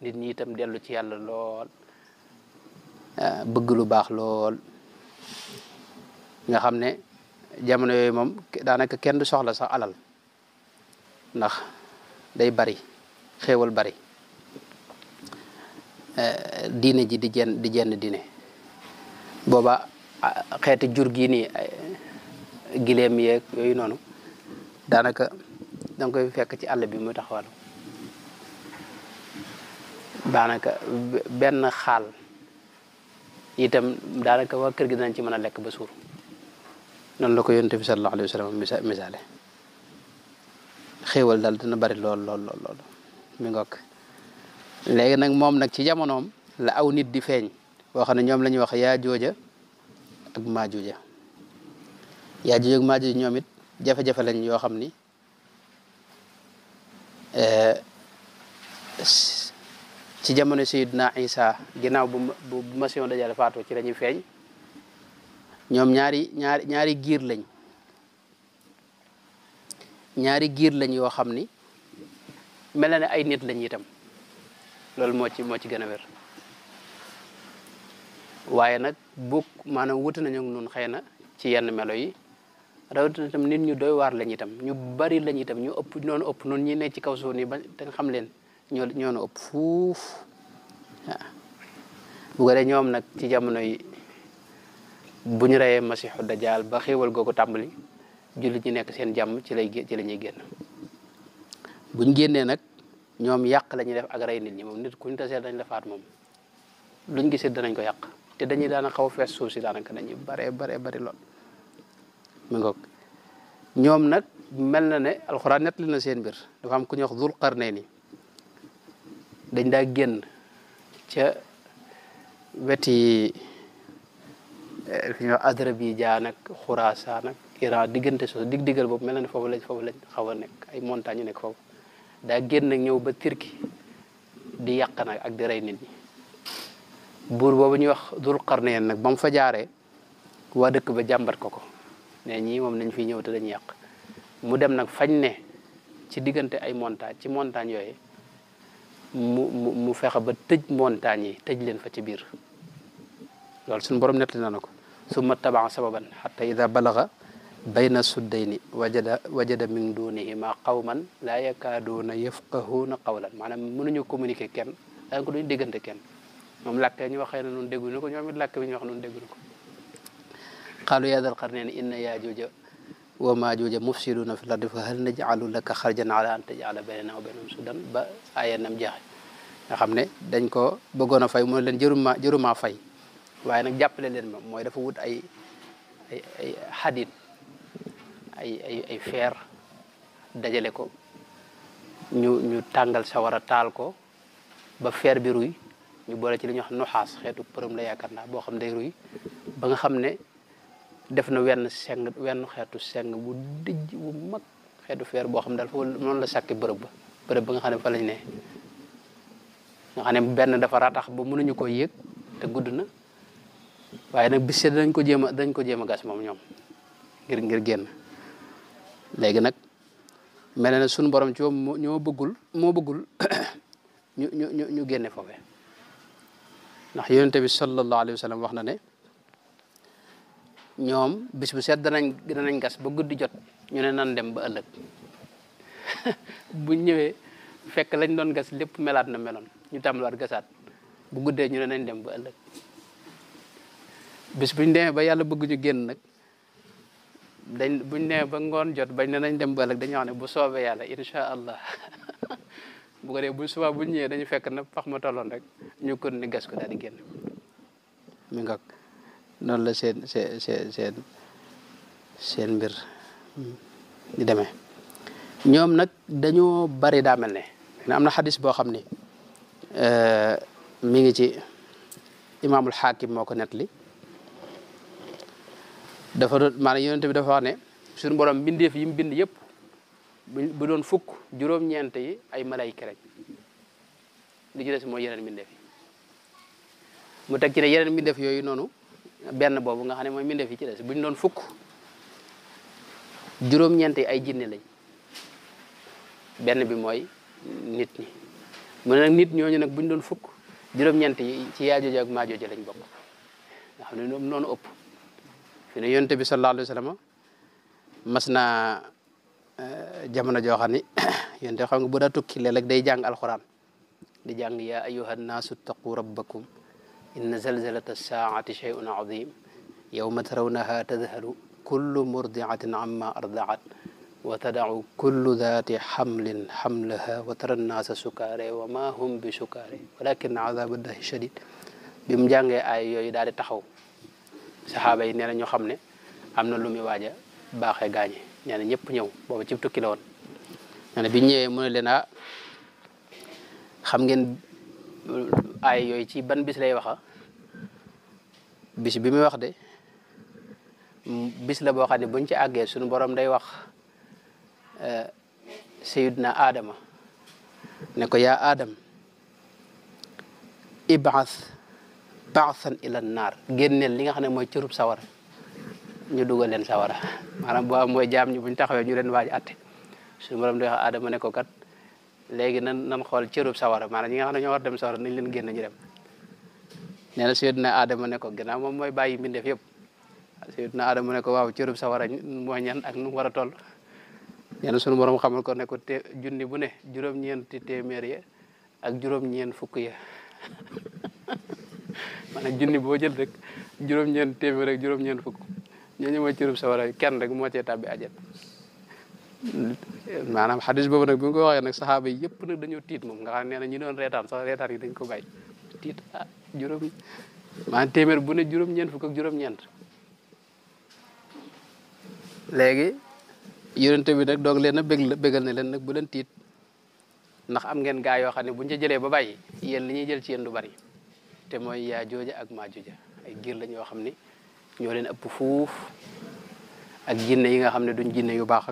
nit ñi itam dellu ci yàlla lool bëgg lu baax lool nga xam ne jamono yooyu moom daanaka kenn du soxla sax alal ndax day bari xéewal bari diine ji di jenn diine booba xeeti jur gi nii gileem yeeg yooyu noonu daanaka danga koy fekk ci àll bi muy taxawal daanaka benn xaal itam daanaka waa kër gi danañ ci mën a lekk ba suur noonu la ko yonent bi sallallahu alayhi wa sallam misaale xéewal daal dina bari lool mi ngokk léegi nag moom nag ci jamonoom la aw nit di feeñ boo xam ne ñoom la ñuy wax yaa jooja ak maajuja yaa jooja ak maajuja ñoom it jafe-jafe lañ yoo xam ni ci jamono Seydina Isa ginnaaw bu masiixu dajjal faatoo ci la ñuy feeñ ñoom ñaari giir lañ yoo xam ni mel na ne ay nit lañ itam loolu moo ci gën a wér waaye nag maanaam wuti nañu nun xëy na ci yenn melo yi rawatina itam nit ñu doy waar lañ itam ñu bari lañ itam ñu ëpp noonu ëpp noonu ñi nekk ci kaw suuf nii ba te nga xam leen ñoo ëpp fuuf waaw bu ko dee ñoom nag ci jamono yi bu ñu reyee masiixu dajaal ba xéewal googu tàmbali jullit ñi nekk seen jàmm ci la ñuy génn buñ génnee nag ñoom yàq la ñuy def ak rey nit ñi moom nit kuñ tasee dañ la faat moom luñ gisee danañ ko yàq te dañuy daana xaw a fees suuf si daanaka dañuy bari lool mi ngoog ñoom nag mel na ne alxuraan nettali na seen mbir dafa am ku ñuy wax Dul Qarnayni dañ daa génn ca weti fi ñuy wax Azerbaïdjan ak Xuraasaan ak Iran diggante soosu diggal boobu mel na ne foofu lañ xaw a nekk ay montagne yu nekk foofu daa génn nag ñëw ba Turki di yàq nag ak di rey nit ñi buur boobu ñuy wax Dul Qarnayn nag ba mu fa jaaree waa dëkk ba jàmbat ko ne ñii moom nañ fi ñëw te dañuy yàq mu dem nag fañ ne ci diggante ay montagne ci montagne yooyu mu fexe ba tëj montagne yi tëj leen fa ci biir loolu suñu borom nettali na ko summa tabaa sababan xatta ida balaga bayna suddayni wajada min dunihima qawman laa yakaaduuna yafqahuuna qawlan maanaam mënuñu communiquer kenn daanaka duñu déggante kenn moom làkk ñu waxee na noonu dégguñu ko ñoom it làkk bi ñu wax noonu dégguñu ko qaalu yaa dal qarnayni inna yaajuuja wa maajuuja mufsiduuna fil ardi fa hal naj'alu laka xarjan ala an taj'ala baynana wa baynahum suddan ba aaya nam jeexe nga xam ne dañ ko bëggoon a fay mu ne leen jërumaa fay waaye nag jàppale leen ma mooy dafa wut ay xadit ay feer dajale ko ñu tàngal sawara taal ko ba feer bi ruy ñu boole ci li ñuy wax nuxaas xeetu përëm la yaakaar naa boo xam day ruy ba nga xam ne def na wenn xeetu seng bu dijj bu mag xeetu feer boo xam ne daal foofu noonu la sàkki bërëb ba nga xam ne fa lañ ne nga xam ne benn dafa ratax ba mënuñu ko yëg te gudd na waaye nag bis dañ ko jéem a gas moom ñoom ngir génn léegi nag mel na ne suñu borom ci moom moo bëggul ñu génne foofee ndax yonente bi sallallahu alayhi wa sallam wax na ne ñoom bis bu set danañ gas ba guddi jot ñu ne nan dem ba ëllëg bu ñëwee fekk lañ doon gas lépp melaat na meloon ñu tàmbaliwaat gasaat bu guddee ñu ne nañ dem ba ëllëg bis buñ demee ba yàlla bëgg ñu génn nag buñ demee ba ngoon jot bañ ne nañ dem ba ëllëg dañoo xam ne bu soobee yàlla incha allah bu ko dee bu subaa bu ñëwee dañu fekk na pax ma tolloon rek ñu kon ni gas ko daal di génn mi nga noonu la seen mbir di demee ñoom nag dañoo bari daa mel ne am na xadis boo xam ni mi ngi ci imaamul xaakim moo ko nettali dafa doon maanaam yonent bi dafa wax ne suñu borom mbindeef yi mu bind yëpp bu doon fukk juróom-ñeent yi ay malayka lañ li ci des mooy yeneen mbindeef yi mu teg ci ne yeneen mbindeef yooyu noonu benn boobu nga xam ne mooy mbindeef yi ci des bu ñu doon fukk juróom-ñeent yi ay jinne lañ benn bi mooy nit ñi mu ne nag nit ñooñu nag bu ñu doon fukk juróom-ñeent yi ci Yaajuuj ak Maajuuj lañ bokk nga xam ne noonu ëpp fi ne yonent bi sallallahu alayhi wa sallam mas naa jamono joo xam ni yonent xam nga bu daa tukki léeg-léeg day jàng alquran di jàng yaa ayyuhan naasu ttaqu rabbakum inna zalzalata saa'ati shay'un azim yawma tarawnaha tadhalu kullu murdi'atin amma ardaat wa tada'u kullu dhati hamlin hamlaha wa tara nnaasa sukaare wa ma hum bi sukaare walakin azaba llahi shadid bi mu jàngee ay yooyu daal di taxaw saxaaba yi nee na ñoo xam ne am na lu muy waaj a baaxee gaañe nee na ñëpp ñëw booba ci tukki la woon nee na bi ñëwee mu ne leen xam ngeen ay yooyu ci ban bis lay waxa bis bi muy wax de bis la boo xam ne buñ ci àggee suñu borom day wax sayidna Adama ne ko yaa Adam ib'ath ba'than ila naar génneel li nga xam ne mooy cërub sawara ñu dugal leen sawara maanaam boo mooy jaam ñi buñ taxawee ñu leen waaj atte suñu borom day wax Adama ne ko kat léegi nan xool cërub sawara maanaam ñi nga xam ne ñoo war dem sawara nañ leen génn ñu dem nee na sayidna Adama ne ko gannaaw moom mooy bàyyi mbindeef yëpp Seydina Adama mu ne ko waaw cërub sawara mooy ñan ak nu mu war a toll ñenn sunu borom xamal ko ne ko junni bu ne juróom-ñeenti téeméer ya ak juróom-ñeent fukk ya maanaam junni boo jël rek juróom-ñeent téeméer ak juróom-ñeent fukk ñooñu mooy cërub sawara kenn rek moo cee tàbbi ajat maanaam xadis boobu nag bi nga ko waxee nag saxaaba yi yëpp nag dañoo tiit moom nga xam ne ñi doon reetaan sax reetaan yi dañ ko bàyyi tiit juróom maanaam téeméer bu ne juróom-ñeent fukk ak juróom-ñeent léegi yonente bi nag doog leen a bégal ne leen nag bu leen tiit ndax am ngeen gaa yoo xam ne buñ ca jëlee ba bàyyi yéen li ñuy jël ci yéen du bari te mooy yaa jooja ak maa jooja ay giir lañ yoo xam ne ñoo leen ëpp fuuf ak jinne yi nga xam ne duñ jinne yu baax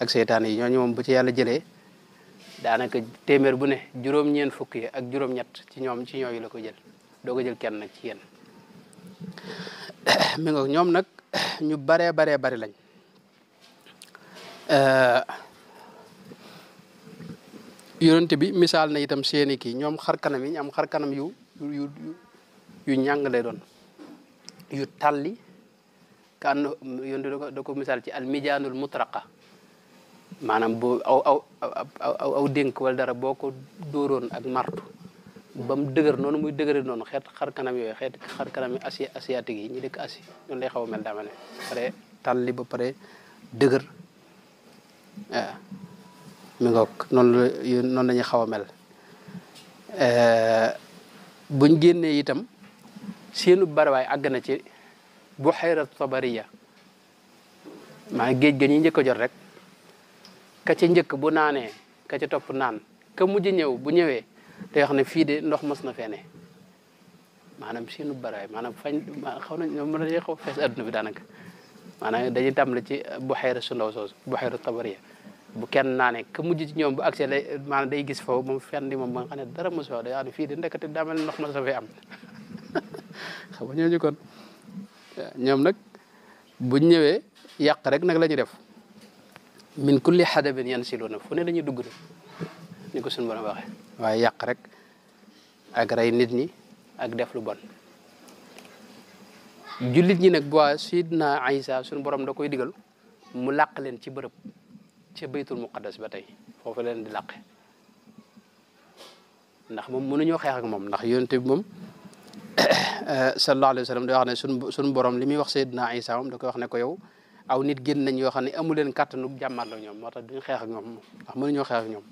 ak seytaane yi ñooñu moom bu ci yàlla jëlee daanaka téeméer bu ne juróom-ñeent fukk yi ak juróom-ñett ci ñooyu la ko jël doo ko jël kenn nag ci yéen mi nga ñoom nag ñu baree bari lañ yonente bi misaal na itam seeni kii ñoom xarkanam yi ñu am xarkanam yu ñàng lay doon yu talli kan yonente da ko misaal ci almijaanul mutraqa maanaam boo aw dénk wala dara boo ko dóoroon ak martu ba mu dëgër noonu muy dëgëre noonu xeet xarkanam yooyu xeet xarkanam yi asiatique yi ñu dëkk Asie noonu lay xaw a mel dama ne pare talli ba pare dëgër waaw mi ngoog noonu lañuy xaw a mel buñ génnee itam seenu bariwaay àgg na ci buhayra tabariya maa géej ga ñuy njëkk a jot rek ka ca njëkk bu naanee ka ca topp naan ka mujj ñëw bu ñëwee te wax ne fii de ndox mos na feene maanaam seenu bariwaay maanaam xaw nañ mën nañu xaw fees adduna bi daanaka maanaam dañuy tàmbali ci buhayra su ndaw soosu buhayra tabariya bu kenn naanee ka mujj ci ñoom bu accès lay maanaam day gis foofu moom fenn di moom ba nga xam ne dara mosu fa day wax ne fii de ndekete daa mel ndox mos na fee am xam nga ñooñu kon ñoom nag buñ ñëwee yàq rek nag la ñu def min kulli xadabin yansiluna fu ne la ñuy dugg ni ko suñu borom waxee waaye yàq rek ak rey nit ñi ak def lu bon jullit ñi nag bu Sidna Isa suñu borom da koy digal mu làq leen ci bërëb ci baytul muqaddas ba tey foofu leen di làqe ndax moom mënuñoo xeex ak moom ndax yonente bi moom sallallahu alayhi wa sallam day wax ne suñu borom li muy wax Seydina Isa moom da koy wax ne ko yow aw nit génn nañ yoo xam ne amu leen kàttanu jàmmarloo ñoom moo tax duñu xeex ak ñoom ndax mënuñoo xeex ak ñoom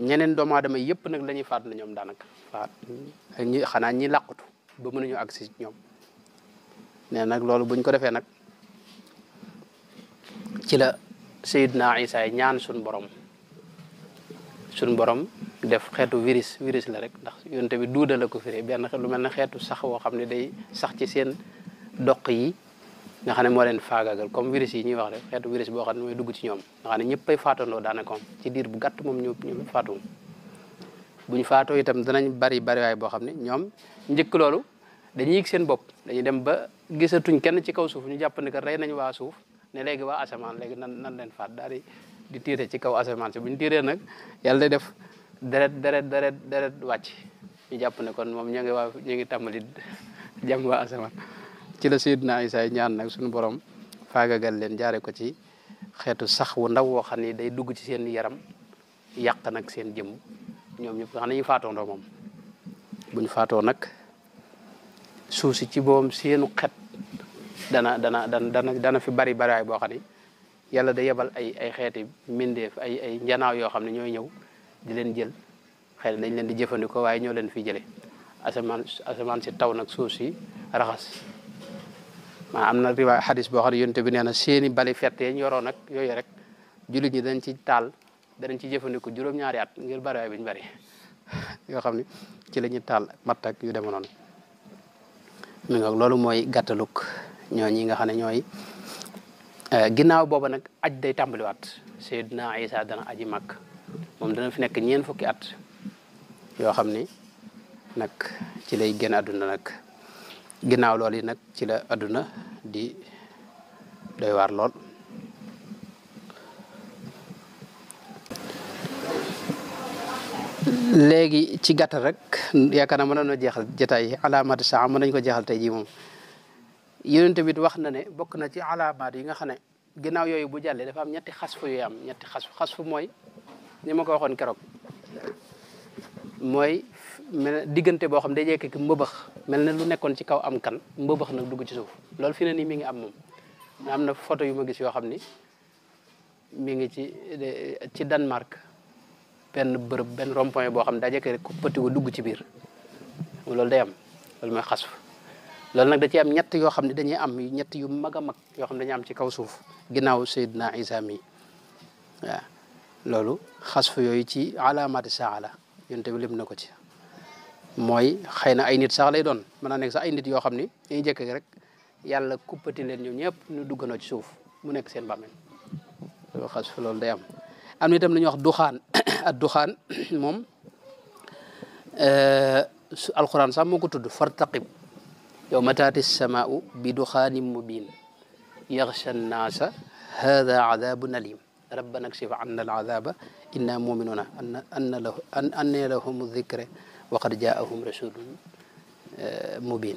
ñeneen doomu aadama yëpp nag la ñuy faat la ñoom daanaka faat ak ñi xanaa ñi làqutu ba mënuñu agsi ci ñoom nee nag loolu buñ ko defee nag ci la Seydina Isa ñaan suñu borom def xeetu virus la rek ndax yonte bi duuda la ko firee benn lu mel ne xeetu sax woo xam ne day sax ci seen doq yi nga xam ne moo leen faagaagal comme virus yi ñuy wax rek xeetu virus boo xam ne mooy dugg ci ñoom nga xam ne ñëppay faatandoo daanaka ci diir bu gàtt moom ñu faatu buñ faatoo itam danañ bari waay boo xam ne ñoom njëkk loolu dañuy yëg seen bopp dañuy dem ba gisatuñ kenn ci kaw suuf ñu jàpp ne que rey nañ waa suuf ne léegi waa asamaan léegi nan leen faat daal di tiire ci kaw asamaan si buñ tiiree nag yàlla day def deret wàcc ñu jàpp ne kon moom ñu ngi tàmbali jàng waa asamaan ci la Seydina Isa ñaan nag suñu borom faagagal leen jaare ko ci xeetu sax wu ndaw woo xam ne day dugg ci seen yaram yàq nag seen jëmm ñoom ñëpp nga xam ne ñu faatoondoo moom buñ faatoo nag suuf si ci boom seenu xet dana fi bari waay boo xam ne yàlla da yebal ay xeeti mbindeef ay njanaaw yoo xam ne ñooy ñëw di leen jël xëy na dañ leen di jëfandikoo waaye ñoo leen fi jëlee asamaan si taw nag suuf si raxas am na riwaay xadis boo xam ne yonte bi nee na seeni bali fett yañ yoroo nag yooyu rek jullit ñi dañ ci danañ ci jëfandikoo juróom-ñaari at ngir bari waay bi ñu bari yoo xam ne ci la ñuy taal matt ak yu deme noonu mi nga loolu mooy gàttaluk ñi nga xam ne ñooy ginnaaw booba nag aj day tàmbaliwaat Seydina Isa dana aji màkk moom dana fi nekk ñeen fukki at yoo xam ni nag ci lay génn àdduna nag ginnaaw loolu yi nag ci la àdduna di doy waar lool léegi ci gàttal rek yaakaar naa mën nañoo jeexal jotaay alaamati saa mën nañu ko jeexal tey jii moom yonente bi wax na ne bokk na ci alaamaat yi nga xam ne ginnaaw yooyu bu jàllee dafa am ñetti xasfu yu am ñetti xasfu mooy ni ma ko waxoon keroog mooy mel diggante boo xam day jekki mbëbëx mel na lu nekkoon ci kaw am kan mbëbëx nag dugg ci suuf loolu fi ne nii mi ngi am moom am na photo yu ma gis yoo xam ni mi ngi ci Danemark benn bërëb benn rond-point boo xam ne daa jekki rek ku pëti wa dugg ci biir loolu day am loolu mooy xasfu loolu nag da ci am ñett yoo xam ne dañuy am ñett yu mag a mag yoo xam ne dañuy am ci kaw suuf ginnaaw Seydina Isa mi waaw loolu xasfu yooyu ci alaamaati saa la yonte bi lim na ko ci mooy xëy na ay nit sax lay doon mën naa nekk sax ay nit yoo xam ni dañuy jekk rek yàlla kuppati leen ñoom ñëpp ñu dugganoo ci suuf mu nekk seen bàmmeel loolu xasfu loolu day am am na itam lu ñuy wax duxaan ak duxaan moom alquran sax moo ko tudd fartaqib yawma taati samaau bi duxaanin mubin yaxsha nnaasa hada adabun alim rabbana kshif anna al adaba inna muminuna anna lahum dhikra wa qad jaahum rasulun mubin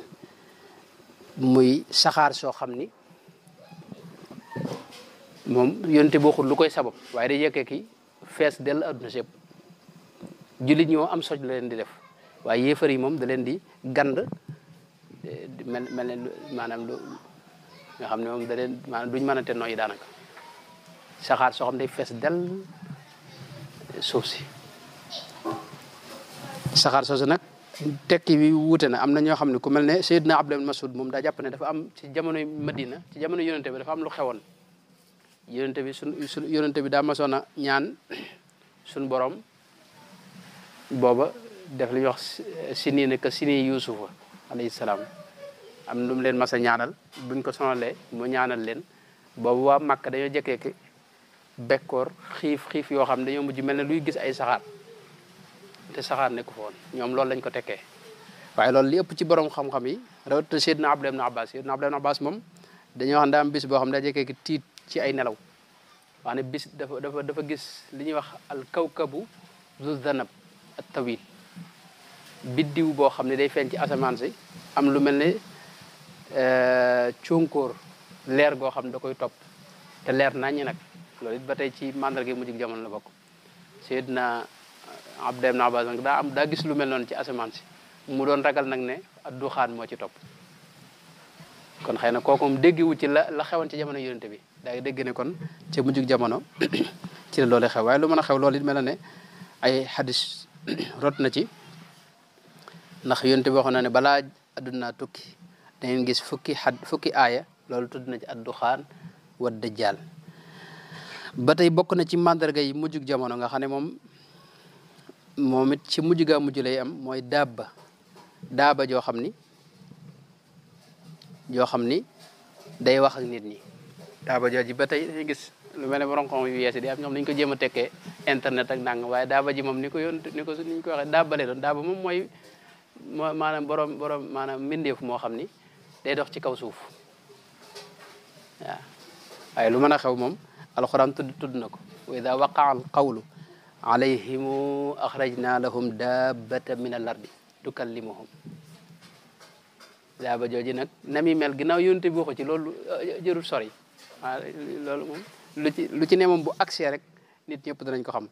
muy saxaar soo xam ni moom yonte bokkul lu koy sabab waaye day yekkee ki fees dell adduna si yëpp jullit ñoo am soj la leen di def waaye yéefar yi moom da leen di gand mel ne maanaam lu nga xam ne moom da leen maanaam duñ mën a te nooyi daanaka saxaar soo xam day fees dell suuf si saxaar soosu nag tekki bi wuute na am na ñoo xam ne ku mel ne Seydina Abdullah Mas'ud moom daa jàpp ne dafa am ci jamonoy Madina ci jamono yonente bi dafa am lu xewoon yonente bi yonente bi daa masoon a ñaan suñ borom booba def li ñuy wax sini ne que sini Yuusufa alayhi salaam am lu mu leen mas a ñaanal buñ ko sonalee mu ñaanal leen boobu waa Makka dañoo jekkeeki bekkoor xiif yoo xam ne dañoo mujj mel ne luy gis ay saxaar te saxaar nekku fa woon ñoom loolu lañ ko tekkee waaye loolu li ëpp ci borom xam-xam yi rawatina Seydina Abdullah ibn Abbas Seydina Abdullah ibn Abbas moom dañoo xam daa am bis boo xam ne daa jekkeeki tiit ci ay nelaw wax ne bis dafa gis li ñuy wax al kawkabu zu zanab at tawil biddiw boo xam ne day feeñ ci asamaan si am lu mel ne cónkóor leer goo xam ne da koy topp te leer naññi nag loolu it ba tey ci mandarga mujj jamono la bokk Seydina Abdullah ibn Abbas nag daa gis lu mel noonu ci asamaan si mu doon ragal nag ne ak duxaan moo ci topp kon xëy na kooku moom déggiwu ci la xewoon ci jamono yonente bi daa dégg ne kon ci mujj jamono ci la loolee xew waaye lu mën a xew loolu it mel na ne ay xadis rot na ci ndax yonente bi waxoon na ne balaa adduna tukki da ngeen gis fukki aaya loolu tudd na ci ad duxaan wa dajjal ba tey bokk na ci mandarga yi mujjug jamono nga xam ne moom it ci mujj gaa mujj lay am mooy daaba joo xam ni day wax ak nit ñi daaba jooji ba tey dañuy gis lu mel ne borom xam yu yees yi di am ñoom nañu ko jéem a tekkee internet ak nang waaye daaba ji moom ni ko waxee daabale doon daaba moom mooy maanaam borom maanaam mbindeef moo xam ni day dox ci kaw suuf waaw waaye lu mën a xew moom alxuraan tudd na ko wa ida waqaa al qawlu alayhim axrajna lahum dabbatan min al ardi tukallimuhum daaba jooji nag na muy mel ginnaaw yonte bi waxu ci loolu jërul sori waaw loolu moom lu ci ne moom bu accès rek nit ñëpp danañ ko xam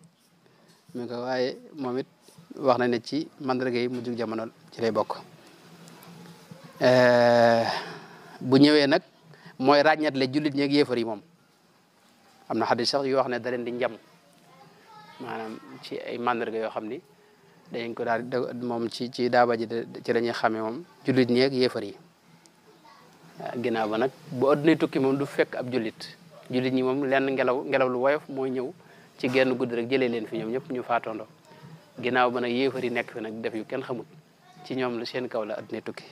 mi ko waaye moom it wax na ne ci mandarga yi mujjug jamono ci lay bokk bu ñëwee nag mooy ràññatle jullit ñeeg yéefar yi moom am na xadis sax yu wax ne da leen di njam maanaam ci ay mandarga yoo xam ni dañ ko daal moom ci daaba ji ci la ñuy xamee moom jullit ñeeg yéefar yi ginnaaw ba nag bu addunay tukki moom du fekk ab jullit ñi moom lenn ngelaw lu woyof mooy ñëw ci genn guddi rek jëlee leen fi ñoom ñëpp ñu faatondo ginnaaw ba nag yéefar yi nekk fi nag def yu kenn xamut ci ñoom la seen kaw la addunay tukki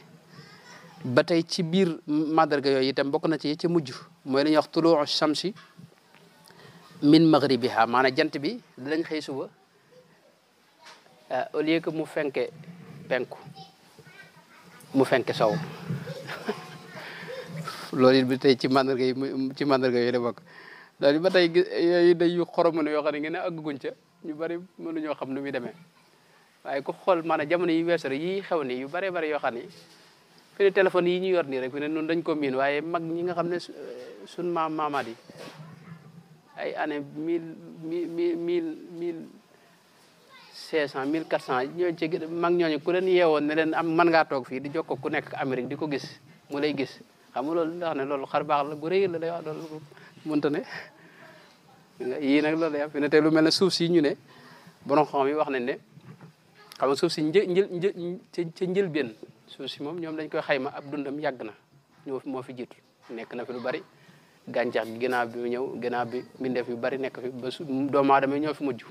ba tey ci biir mandarga yooyu itam bokk na ci ci mujj mooy la ñuy wax tuluu shamsi min maghribiha maanaam jant bi dinañ xëy suba au lieu que mu fenke penku mu fenke sow loolu it bi tey ci mandarga yi la bokk loolu ba tey yooyu day yu xoromu ne yoo xam ne ngeen ne àgguñ ca ñu bari mënuñoo xam nu muy demee waaye ku xool maanaam jamono yi weesu rek yi xew ni yu bare bari yoo xam ne fi ne téléphone yi ñu yor nii rek fi ne noonu dañ ko miin waaye mag ñi nga xam ne suñ maamaat yi ay année 1500 1400 ñooñu ci mag ñooñu ku leen yeewoon ne leen am mën ngaa toog fii di jokkoo ku nekk Amérique di ko gis mu lay gis xam nga loolu ndax ne loolu xar baax la bu rëy la lay wax loolu mënta ne yii nag loolu ya fi ne tey lu mel ne suuf si ñu ne borom xam yi wax nañ ne xam nga suuf si ca njëlbéen suuf si moom ñoom dañ koy xayma ab dundam yàgg na moo fi jiitu nekk na fi lu bari gàncax gi ginnaaw bi ñëw ginnaaw bi mbindeef yu bari nekk fi ba doomu aadama ñoo fi mujj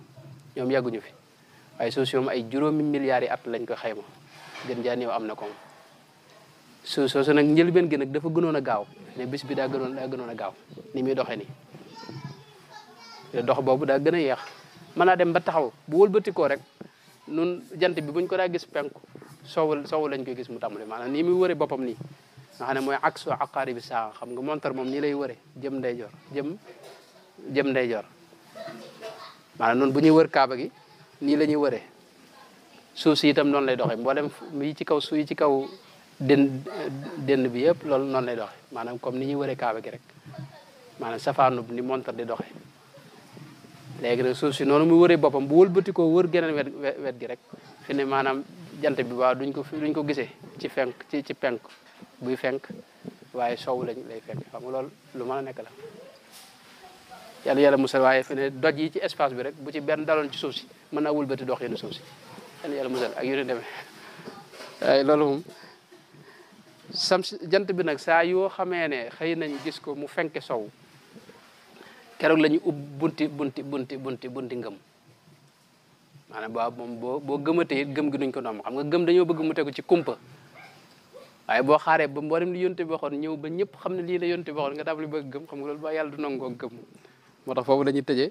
ñoom yàgguñu fi waaye suuf si moom ay juróomi milliards yi at lañ koy xayma gën jaa néew am na ko suuf soosu nag njëlbéen gi nag dafa gënoon a gaaw ne bis bi daa gënoon a gaaw ni muy doxee nii dox boobu daa gën a yeex mën naa dem ba taxaw bu wëlbatikoo rek nun jant bi buñ ko daa gis penku sowu lañ koy gis mu tàmbali maanaam nii muy wëre boppam nii nga xam ne mooy aksu aqaari bi saa xam nga montar moom nii lay wëre jëm ndeyjoor jëm ndeyjoor maanaam noonu bu ñuy wër kaaba gi nii la ñuy wëree suuf si itam noonu lay doxee mboolem yi ci kaw yi ci kaw dënn bi yëpp loolu noonu lay doxee maanaam comme ni ñuy wëree kaaba gi rek maanaam safaanub ni montar di doxee léegi nag suuf si noonu muy wëree boppam bu wëlbati ko wër geneen wet gi rek fi ne maanaam jant bi waaw duñ ko gisee ci fenk ci penk buy fenk waaye sow lay fenk xam nga loolu lu mën a nekk la yàlla musal waaye fi ne doj yi ci espace bi rek bu ci benn daloon ci suuf si mën naa wëlbati dox yéen suuf si yàlla musal ak yu ne demee waaye loolu moom jant bi nag saa yoo xamee ne xëy nañ gis ko mu fenke sow keroog la ñu bunti ngëm maanaam boo gëmatee it gëm gi duñ ko noom xam nga gëm dañoo bëgg mu tegu ci kumpa waaye boo xaaree ba mboolem li yonte bi waxoon ñëw ba ñëpp xam ne lii la yonte bi waxoon nga daal di bëgg gëm xam nga loolu ba yàlla du nangoo gëm moo tax foofu la ñuy tëjee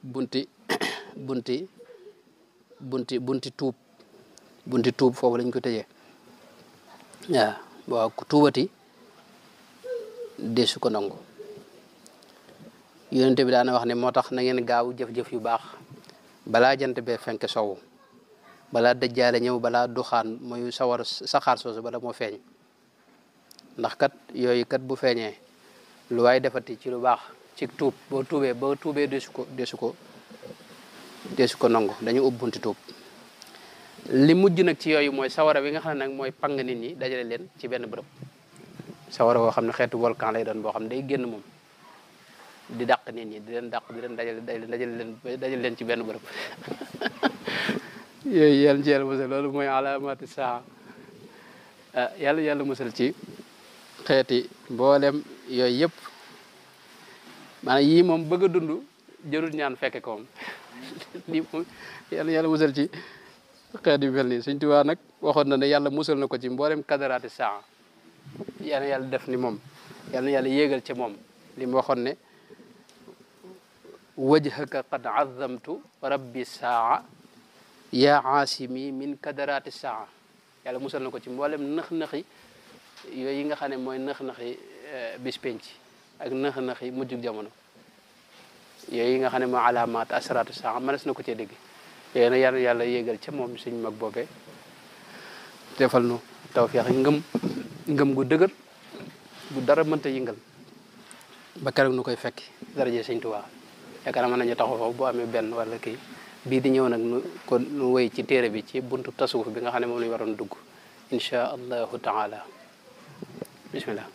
bunti tuub foofu lañ ko tëjee waaw ku tuubati deesu ko nangu yonente bi daana wax ne moo tax na ngeen gaaw jëf-jëf yu baax balaa jant bee fenk sowu balaa dajjaale ñëw balaa duxaan mooy saxaar soosu bala moo feeñ ndax kat yooyu kat bu feeñee lu waay defati ci lu baax ci tuub boo tuubee deesu ko nangu dañu ub bunti tuub li mujj nag ci yooyu mooy sawara bi nga xam ne nag mooy pang nit ñi dajale leen ci benn bërëb sawara boo xam ne xeetu volcan lay doon boo xam ne day génn moom di dàq nit ñi di leen dàq di leen dajale leen ci benn bërëb yooyu yàlla ci yàlla musal loolu mooy alaamati saa yàlla musal ci xeeti mboolem yooyu yëpp maanaam yii moom bëgg a dund jërul ñaan fekke ko moom lii moom yàlla musal ci xeet yu mel nii Sëñ Tuubaa nag waxoon na ne yàlla musal na ko ci mboolem kadaraati saa yàlla def ni moom yàlla yéegal ci moom li mu waxoon ne wajhaka qad azamtu rabbi saa yaa aasimi min kadaraati saa yàlla musal na ko ci mboolem nëx-nëxi yooyu yi nga xam ne mooy nëx-nëxi bis penc ak nëx-nëxi mujjug jamono yooyu yi nga xam ne mooy alaamaat asraatu saa mënees na ko cee dégg yooyu nag yàlla yéegal ca moom suñ mag boobee defal nu tawfeex ngëm gu dëgër gu dara mënta yëngal ba keroog nu koy fekki daraje Sëñ Tuubaa yaakaar naa mën nañu taxaw foofu boo amee benn wala kii bii di ñëw nag nu wéy ci téere bi ci buntu tasawuf bi nga xam ne moom la ñu waroon dugg insha allahu taala bismillah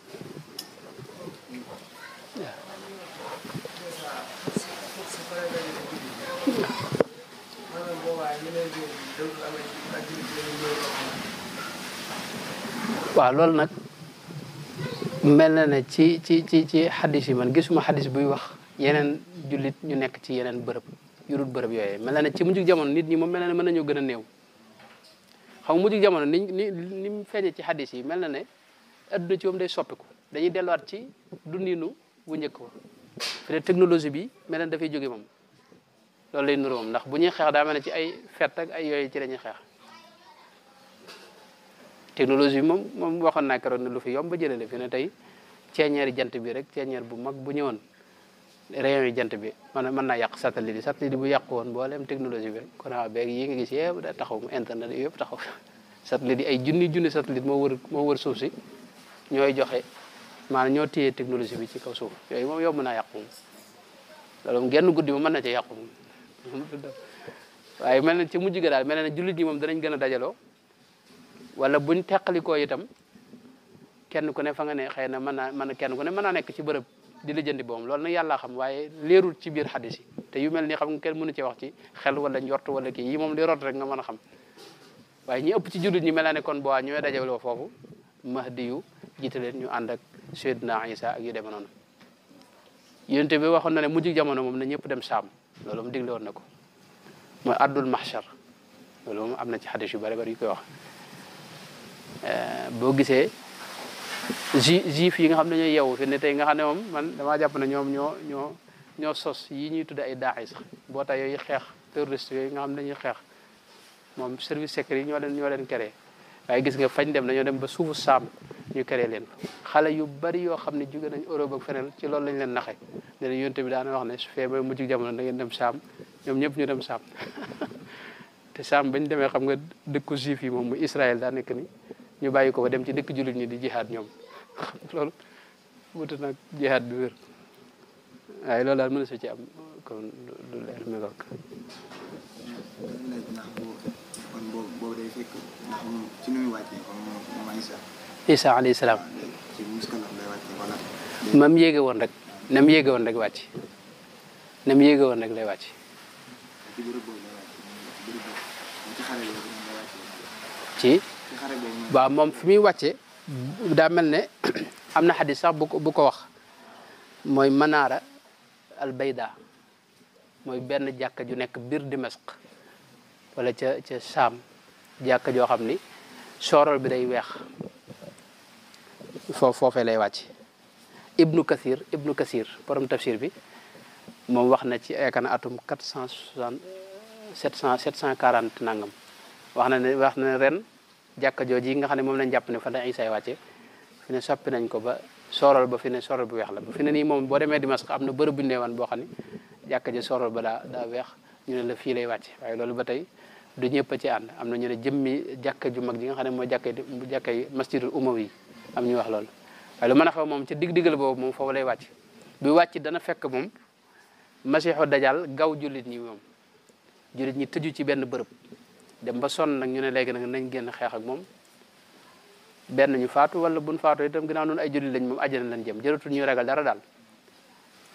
waaw loolu nag mel na ne ci xadis yi man gisuma xadis buy wax yeneen jullit ñu nekk ci yeneen bërëb yu dul bërëb yooyu mel na ne ci mujjug jamono nit ñi moom mel na ne mën nañoo gën a néew xam nga mujjug jamono ni mu feeñee ci xadis yi mel na ne adduna ci moom day soppiku dañuy delluwaat ci dundinu bu njëkk wa fi ne technologie bi mel na dafay jóge moom loolu lay nuru moom ndax bu ñuy xeex daa mel ne ci ay fett ak ay yooyu ci la ñuy xeex technologie bi moom waxoon naa keroog ne lu fi yomb ba jëlale fi ne tey ceeñeeri jant bi rek ceeñeer bu mag bu ñëwoon rayon yi jant bi mën naa yàq satellite bu yàqu woon mboolem technologie bi rek kon beeg yi nga gis yëpp da taxaw mu internet yëpp taxaw satellite yi ay junni satellite moo wër suuf si ñooy joxe maanaam ñoo téye technologie bi ci kaw suuf yooyu moom yomb naa yàqu moom loolu moom genn guddi moom mën na ci yàqu moom waaye mel na ci mujj ga daal mel na jullit ñi moom danañ gën a dajaloo wala buñ teqalikoo itam kenn ku ne fa nga ne xëy na kenn ku ne mën naa nekk ci bërëb di la jëndi boom loolu nag yàlla xam waaye leerul ci biir xadis yi te yu mel ni xam nga kenn mënu ci wax ci xel wala njort wala kii yi moom li rot rek nga mën a xam waaye ñi ëpp ci jullit ñi mel na ne kon boo ñooy dajaloo foofu mahdi yu jiite leen ñu ànd ak Seydina Isa ak yu demee noonu yonent bi waxoon na ne mujj jamono moom na ñëpp dem saam loolu moom digle woon na ko mooy addul mahshar loolu moom am na ci xadis yu bari bari yu koy wax boo gisee juif yi nga xam ne ñooy yeewu fi ne tey nga xam ne moom man damaa jàpp ne ñoom ñoo sos yi ñuy tudde ay daax yi sax mbootaay yooyu xeex terroriste yooyu nga xam ne dañuy xeex moom service secret yi ñoo leen créé waaye gis nga fañ dem dañoo dem ba suufu saam ñu créé leen xale yu bari yoo xam ne jóge nañ Europe ak feneen ci loolu lañ leen naxe ne yonte bi daana wax ne su fee ba mujj jamono da ngeen dem saam ñoom ñëpp ñu dem saam te saam bañ demee xam nga dëkku juif yi moom mu Israël daa nekk ni ñu bàyyi ko ba dem ci dëkk jullit ñi di jihaad ñoom loolu wuute nag jihaad bi wér waaye loolu daal mën na su ci am kon du leer mi ngoog Isa alayhi salaam mam yéege woon rek nam yéege woon rek wàcc nam yéege woon rek lay wàcc ci waaw moom fi muy wàcce daa mel ne am na xadis sax bu ko wax mooy manaara al bayda mooy benn jàkka ju nekk biir Dimashq wala ca Saam jàkka joo xam ni sorol bi day weex foofee lay wàcc ibnu kasir borom tafsir bi moom wax na ci yaakaar na atum 740 nangam wax na ne ren jàkka jooji nga xam ne moom lañ jàpp ne fa la Isa wàcce fi ne soppi nañ ko ba sorol ba fi ne sorol bu weex la ba fi ne nii moom boo demee Dimashq am na bërëb bu ñu wan boo xam ne jàkka ji sorol ba daa weex ñu ne la fii lay wàcce waaye loolu ba tey du ñëpp a ci ànd am na ñu ne jëmmi jàkka ju mag ji nga xam ne mooy jàkkay masjidul umawi am ñu wax loolu waaye lu mën a xew moom ci digg-diggal boobu moom foofu lay wàcc bu wàcc dana fekk moom masiixu dajal gaw jullit ñi moom jullit ñi tëju ci benn bërëb dem ba sonn nag ñu ne léegi nag nañ génn xeex ak moom benn ñu faatu wala buñ faatu itam ginnaaw noonu ay jullit lañ moom àjjana lañ jëm jëratul ñuy ragal dara daal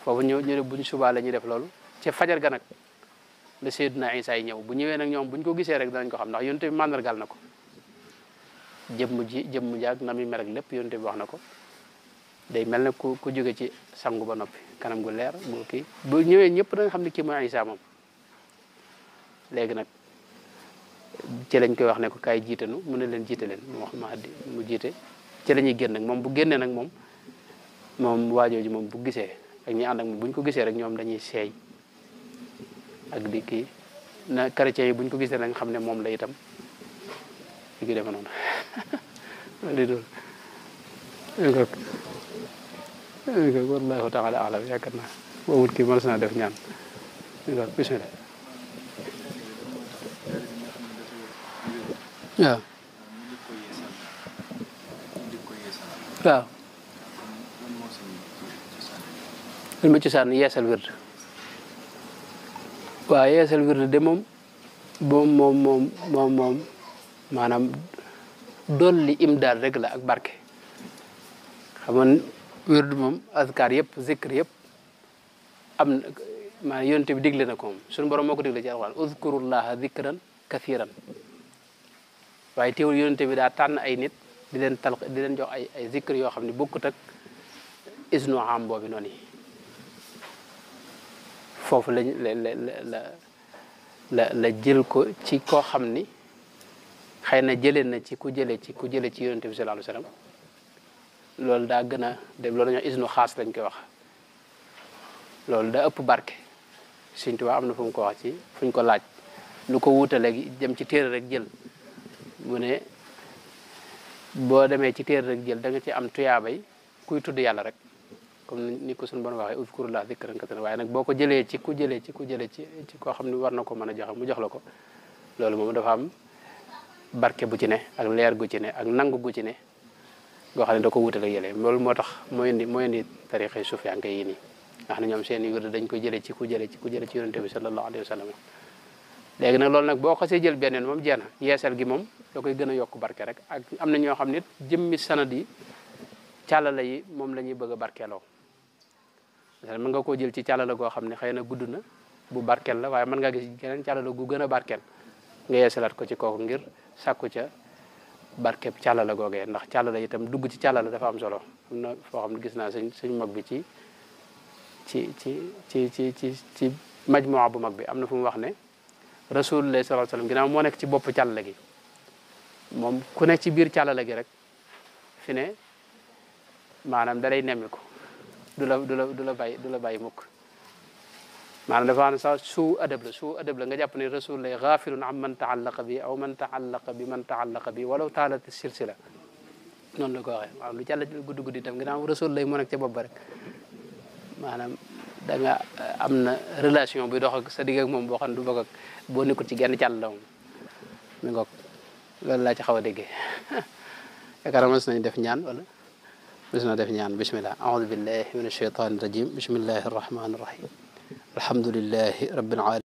foofu ñu ne buñ subaa la ñuy def loolu ci fajar ga nag la Seydina Isa yi ñëw bu ñëwee nag ñoom buñ ko gisee rek danañ ko xam ndax yonte bi màndargal na ko jëmm ji ak na muy mel ak lépp yonte bi wax na ko day mel ne ku jóge ci sangu ba noppi kanam gu leer bu kii bu ñëwee ñëpp da nga xam ne kii mooy Isa moom léegi nag ci lañ koy wax ne ko kaay jiitanu mu ne leen jiite leen mu wax Mahdi mu jiite ci la ñuy génn nag moom bu génnee nag moom waajooju moom bu gisee ak ñi ànd ak moom buñ ko gisee rek ñoom dañuy seey ak di kii na chrétiens yi buñ ko gisee nañ xam ne moom la itam li ki defe noonu li doon wallahu taala alam yaakaar naa boobul kii mën na def ñaan bismillah waaw waaw lu ma cosaan yeesal wird waaw yeesal wird de moom maanaam dolli imdaad rek la ak barke xam nga wird moom azkar yëpp zikr yëpp am na maanaam yonent bi digle na ko moom suñu borom moo ko digle ci alxuraan uzkurullaha zikran kathiran waaye teewul yonent bi daa tànn ay nit di leen jox ay zikr yoo xam ne bokkut ak isnu am boobu noonu yi foofu la jël ko ci koo xam ni xëy na jëlee na ci ku jëlee ci yonent bi sallallahu alayhi wasallam loolu daa gën a dem loolu ñoo isnu xaas lañ koy wax loolu da ëpp barke Sëñ Tuubaa am na fu mu ko wax ci fu ñu ko laaj lu ko wuute léegi dem ci téere rek jël mu ne boo demee ci téere rek jël da nga ci am tuyaabay kuy tudd yàlla rek comme ni ko suñu bon waxee uzkurullah zikran kathiran waaye nag boo ko jëlee ci ku jëlee ci koo xam ne war na ko mën a joxe mu jox la ko loolu moom dafa am barke bu ci ne ak leer gu ci ne ak nangu gu ci ne goo xam ne da ko wutale yële loolu moo tax moo indi tarixa sufiyanke yi nii nga xam ne ñoom seen wird dañ ko jëlee ci ku jëlee ci yonente bi sallallahu alayhi wa sallam léegi nag loolu nag boo xasee jël beneen moom jeex na yeesal gi moom da koy gën a yokk barke rek ak am na ñoo xam ne jëmmi sanad yi càllala yi moom la ñuy bëgg a barkeeloo mën nga koo jël ci càllala goo xam ne xëy na gudd na bu barkeel la waaye mën nga gis geneen càllala gu gën a barkeel nga yeesalaat ko ci kooku ngir sàkku ca barkeb càllala googee ndax càllala itam dugg ci càllala dafa am solo am na foo xam ne gis naa suñ mag bi ci majmuwa bu mag bi am na fu mu wax ne rasulullah sallallahu alayhi wasallam ginnaaw moo nekk ci bopp càllala gi moom ku nekk ci biir càllala gi rek fi ne maanaam da lay nemmi ko du la bàyyi mukk maanaam dafa am sax suu adab la nga jàpp ne rasulullah ghafirun am man taallaqa bi aw man taallaqa bi man taallaqa bi walaw taalat silsila noonu la ko waxee waaw lu càlla gudd guddi itam ginnaaw rasulullah moo nekk ca bopp ba rek maanaam da nga am na relation bi dox ak sa digg ak moom boo xam ne du bokk ak boo nekkul ci genn càll la moom mi ngoog loolu laa ci xaw a déggee yaakaar mas nañ def ñaan wala mas na def ñaan bismillah a'udhu billahi minash shaitanir rajim bismillahir rahmanir rahim alhamdulillahi rabbil alamin